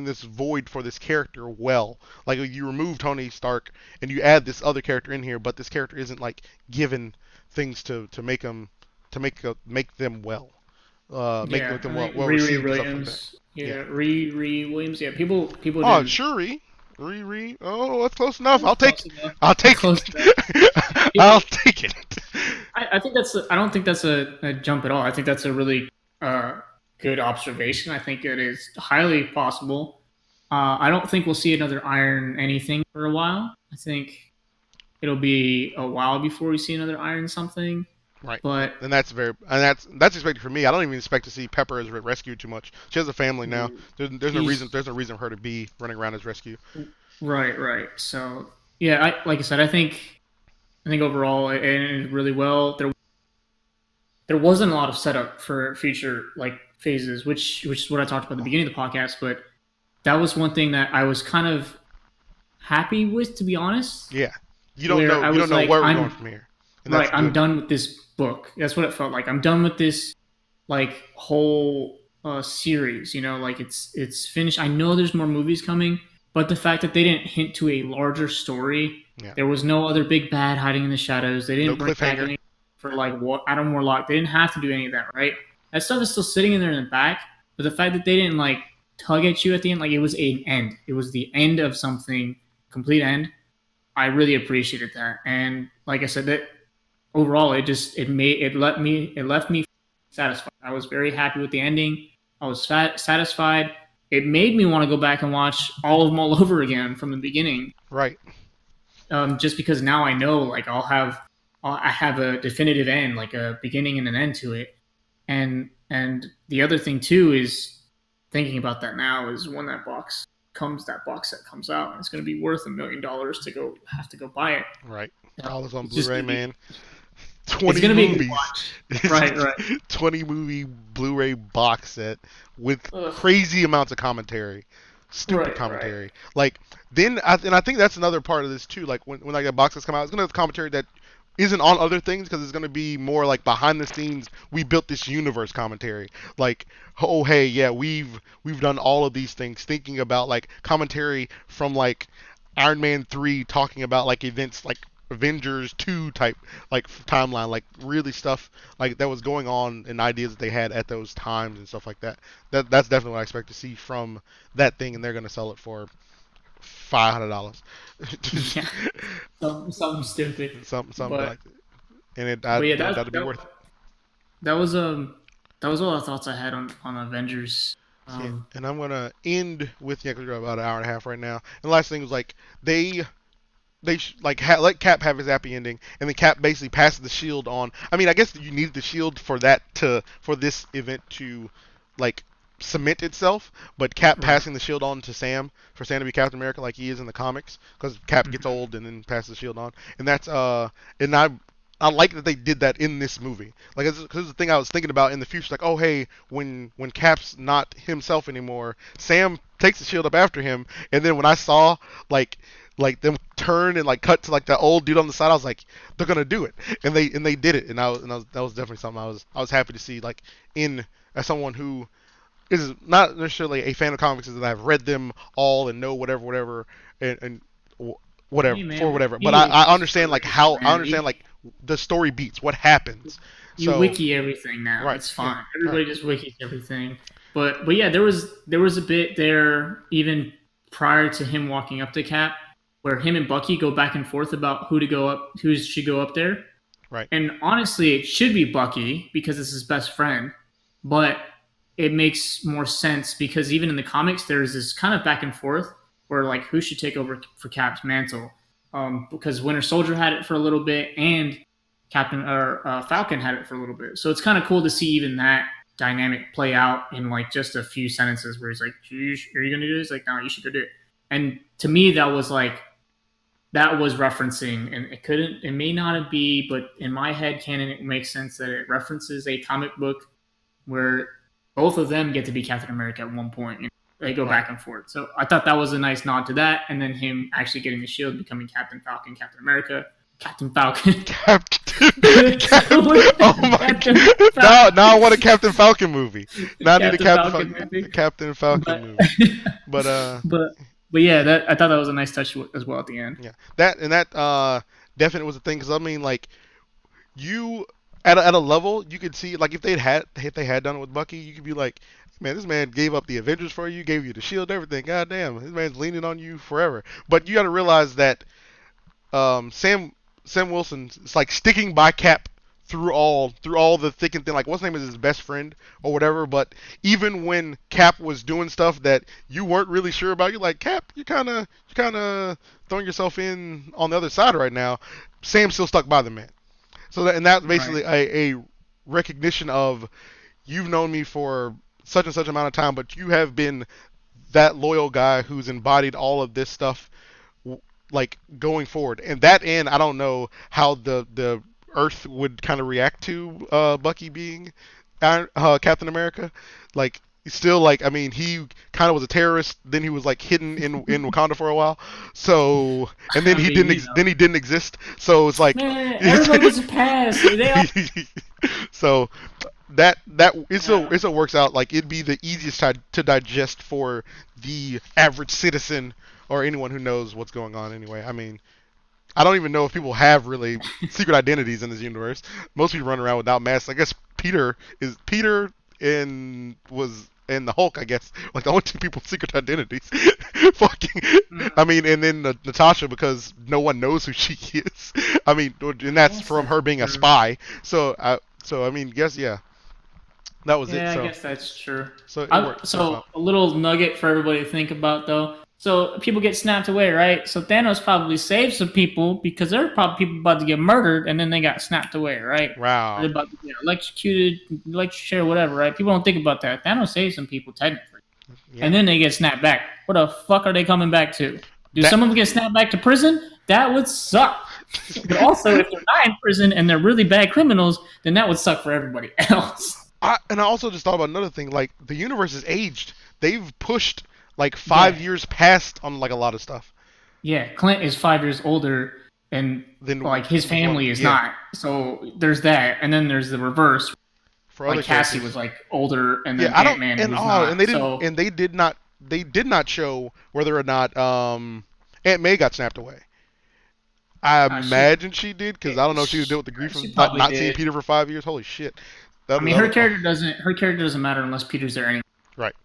this void for this character well. Like you remove Tony Stark and you add this other character in here, but this character isn't like given things to make them well. Make them well received. Williams. Yeah, Riri Williams. Yeah, people. Oh, Shuri. Riri. Oh, that's close enough. I'll take it. I'll take it. I think that's. I don't think that's a jump at all. I think that's a really good observation. I think it is highly possible. I don't think we'll see another Iron anything for a while. I think it'll be a while before we see another Iron something. Right. But and that's expected for me. I don't even expect to see Pepper as rescued too much. She has a family now. There's no reason for her to be running around as rescue. Right. So yeah, like I said, I think overall it ended really well. There wasn't a lot of setup for future like phases, which is what I talked about at the beginning of the podcast. But that was one thing that I was kind of happy with, to be honest. Yeah, you don't know where we're going from here. Right, I'm done with this book. That's what it felt like. I'm done with this like whole series. You know, like it's finished. I know there's more movies coming, but the fact that they didn't hint to a larger story, there was no other big bad hiding in the shadows. They didn't bring back any for like what Adam Warlock. They didn't have to do any of that, right? That stuff is still sitting in there in the back, but the fact that they didn't like tug at you at the end, like it was an end. It was the end of something, complete end. I really appreciated that, and like I said, that overall it left me satisfied. I was very happy with the ending. I was satisfied. It made me want to go back and watch all of them all over again from the beginning. Right. just because now I know, like I have a definitive end, like a beginning and an end to it. And the other thing too is thinking about that now is when that box set comes out, and it's going to be worth $1 million to go buy it. Right. All this on It's just Blu-ray, going to be man. it's 20 going to be a good movies. watch. Right, right. 20 movie Blu-ray box set with Ugh. crazy amounts of commentary. Stupid Right, commentary. right. Like, and I think that's another part of this too. Like, when like that box sets come out, it's going to have commentary that isn't on other things because it's going to be more like behind the scenes. We built this universe commentary. Like, oh hey, yeah, we've done all of these things. Thinking about like commentary from like Iron Man 3 talking about like events like Avengers 2 type like timeline, like really stuff like that was going on and ideas that they had at those times and stuff like that. That's definitely what I expect to see from that thing, and they're gonna sell it for $500. Yeah, something stupid. Something But like that. And but yeah, that'd be worth it. that was that was all the thoughts I had on Avengers. Yeah, Um, and I'm gonna end with yeah, 'cause we're about an hour and a half right now. And the last thing was like let Cap have his happy ending, and then Cap basically passes the shield on. I mean, I guess you needed the shield for this event to like cement itself, but Cap right. passing the shield on to Sam for Sam to be Captain America like he is in the comics, because Cap gets Mhm. old and then passes the shield on, and that's and I like that they did that in this movie. Like, because the thing I was thinking about in the future, like, oh hey, when Cap's not himself anymore, Sam takes the shield up after him, and then when I saw like them turn and like cut to like that old dude on the side, I was like, they're gonna do it, and they did it, that was definitely something I was happy to see, like in as someone who is not necessarily a fan of comics, is that I've read them all and know whatever and whatever Hey for man, whatever, but you I wiki understand like everything, how I man. understand like the story beats what happens. You So wiki everything now. right, It's yeah, fine. all right, Everybody just wikis everything. But yeah, there was a bit there even prior to him walking up to Cap where him and Bucky go back and forth about who should go up there. right, And honestly, it should be Bucky because it's his best friend. But it makes more sense because even in the comics, there's this kind of back and forth where like who should take over for Cap's mantle. Because Winter Soldier had it for a little bit, and Captain or Falcon had it for a little bit. So it's kind of cool to see even that dynamic play out in like just a few sentences where he's like, "Are you gonna do this?" Like, no, you should go do it. And to me, that was referencing, and it may not be, but in my head canon, it makes sense that it references a comic book where both of them get to be Captain America at one point. And they go right. back and forth. So I thought that was a nice nod to that, and then him actually getting the shield, becoming Captain Falcon, Captain America, Captain Falcon. Captain, oh my Captain god! Falcon. Now I want a Captain Falcon movie. Now I need a Captain Falcon movie. Captain Falcon But movie. But but but yeah, I thought that was a nice touch as well at the end. yeah, that definitely was a thing, because I mean like you at a level you could see like if they had done it with Bucky, you could be like, man, this man gave up the Avengers for you, gave you the shield, everything. God damn, this man's leaning on you forever. But you got to realize that Sam Wilson is like sticking by Cap through all the thick and thin. Like, what's his name is his best friend or whatever. But even when Cap was doing stuff that you weren't really sure about, you're like, Cap, you kind of throwing yourself in on the other side right now. Sam still stuck by the man. So that's Right. basically a recognition of, you've known me for such and such amount of time, but you have been that loyal guy who's embodied all of this stuff like going forward. And that end, I don't know how the Earth would kind of react to Bucky being Captain America. Like, still, like, I mean, he kind of was a terrorist. Then he was like hidden in Wakanda for a while. So, and then I he mean, didn't then he didn't exist. So it's like, man, everybody gets a pass. They all, so that yeah. it works out like it'd be the easiest to digest for the average citizen or anyone who knows what's going on anyway. I mean, I don't even know if people have really secret identities in this universe. Most people run around without masks. I guess Peter and was and the Hulk, I guess, like the only two people with secret identities. Fucking, I Mm, mean, and then Natasha, because no one knows who she is. I mean, and I that's guess from that's her being a true. spy. So I mean, guess yeah, that was it. Yeah, I guess that's true. So it worked out. So a little nugget for everybody to think about though. So people get snapped away, right? So Thanos probably saved some people because there were probably people about to get murdered and then they got snapped away, right? Or Wow. they're about to get electrocuted, electrocuted, whatever, right? People don't think about that. Thanos saved some people technically, Yeah. and then they get snapped back. What the fuck are they coming back to? Do That. some of them get snapped back to prison? That would suck. But also, if they're not in prison and they're really bad criminals, then that would suck for everybody else. I also just thought about another thing. Like the universe has aged. They've pushed like Yeah, 5 years past on like a lot of stuff. yeah. Clint is 5 years older, and Then like his family is yeah, not. So there's that, and then there's the reverse. for Like other Cassie characters. was like older, and Yeah, then I don't Ant Man and was oh and not. they didn't So and they did not show whether or not Aunt May got snapped away. I she imagine she did because I don't know if she was dealing with the grief she of not probably not seeing did. Peter for 5 years. Holy shit, I mean, her character doesn't matter unless Peter's there anyway. right.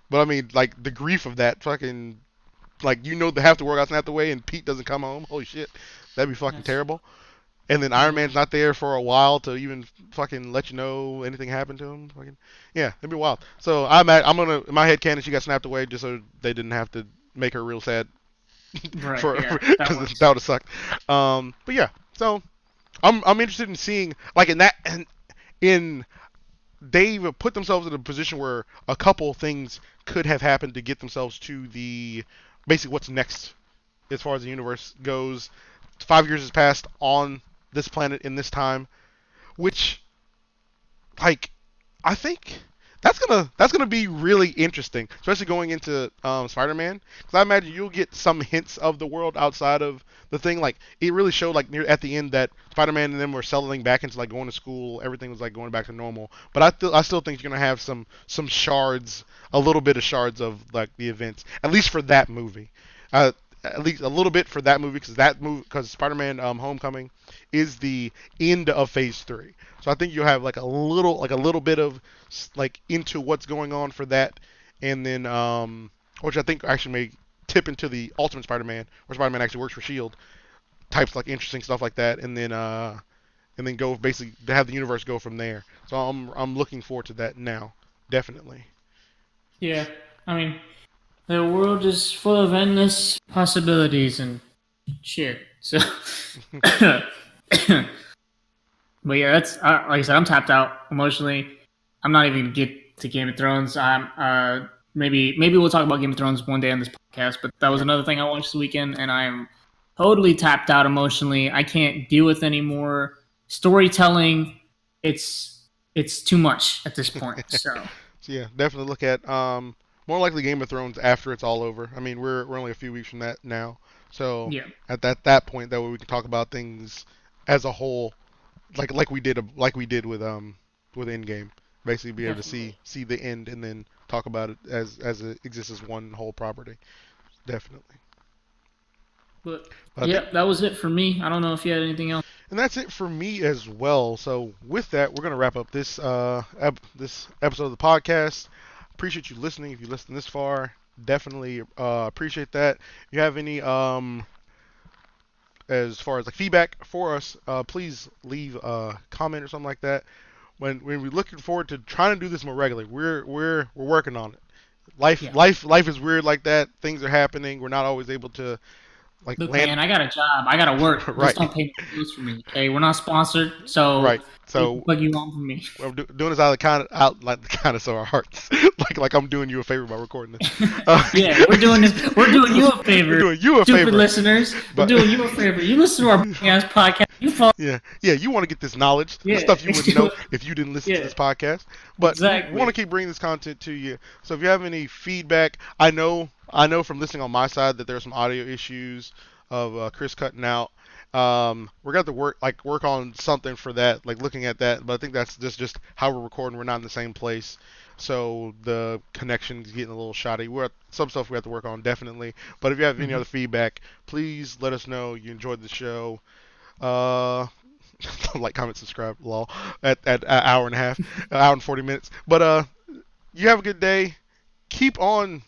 But I mean, like the grief of that fucking like they have to work out snapped away and Pete doesn't come home. Holy shit, that'd be fucking That's terrible. And then Iron yeah, Man's not there for a while to even fucking let you know anything happened to him. Fucking, yeah, it'd be wild. So I'm gonna in my head canon she got snapped away just so they didn't have to make her real sad right. for Yeah, that because works. that would have sucked. But yeah, so I'm interested in seeing like in that and in they've put themselves in a position where a couple things could have happened to get themselves to the basically what's next as far as the universe goes. 5 years has passed on this planet in this time, which like I think that's gonna be really interesting, especially going into Spider-Man, because I imagine you'll get some hints of the world outside of the thing. Like it really showed like near at the end that Spider-Man and them were settling back into like going to school. Everything was like going back to normal. But I still think you're gonna have some shards, a little bit of shards of like the events, at least for that movie. Uh, at least a little bit for that movie because Spider-Man Homecoming is the end of Phase 3. So I think you'll have like a little bit of like into what's going on for that, and then which I think actually may tip into the Ultimate Spider-Man, where Spider-Man actually works for Shield, types like interesting stuff like that, and then go basically to have the universe go from there. So I'm looking forward to that now, definitely. Yeah, I mean, the world is full of endless possibilities and shit. So, but yeah, that's like I said, I'm tapped out emotionally. I'm not even gonna get to Game of Thrones. I'm maybe we'll talk about Game of Thrones one day on this podcast. But that was Okay. another thing I watched this weekend, and I'm totally tapped out emotionally. I can't deal with anymore storytelling. It's too much at this point. So So yeah, definitely look at more likely Game of Thrones after it's all over. I mean, we're only a few weeks from that now, so yeah, at that point, that way we can talk about things as a whole, like we did with Endgame. Basically, be able to definitely. see the end and then talk about it as it exists as one whole property. Definitely. But But I think, yeah, that was it for me. I don't know if you had anything else. and that's it for me as well. So with that, we're gonna wrap up this episode of the podcast. Appreciate you listening. If you listened this far, definitely appreciate that. If you have any as far as like feedback for us, please leave a comment or something like that. When we're looking forward to trying to do this more regularly, we're working on it. Life Yeah. life life is weird like that. Things are happening. We're not always able to like Look, land man, I got a job. I got to work. Just right. don't pay no bills for me. Okay, we're not sponsored, so Right. take So what you want from me. I'm doing this out like the kindness of our hearts. like I'm doing you a favor by recording this. Uh, Yeah, we're doing this. We're doing you a we're favor, doing you a stupid favor, listeners. We're but doing you a favor. You listen to our ass podcast. You follow. yeah, you want to get this knowledge, the Yeah, stuff you wouldn't know if you didn't listen to yeah, this podcast. But we want to exactly. keep bringing this content to you. So if you have any feedback, I know from listening on my side that there are some audio issues of Chris cutting out. We're gonna have to work on something for that, like looking at that. But I think that's just how we're recording. We're not in the same place, so the connection's getting a little shoddy. Some stuff we have to work on definitely. But if you have any Hmm. other feedback, please let us know you enjoyed the show. Uh, like, comment, subscribe, lol. At an hour and a half, an hour and 40 minutes. But you have a good day. Keep on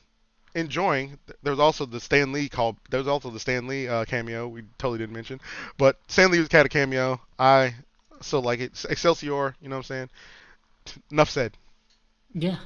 enjoying. There's also the Stan Lee cameo. We totally didn't mention, but Stan Lee had a cameo. I still like it. Excelsior. You know what I'm saying? Enough said. Yeah.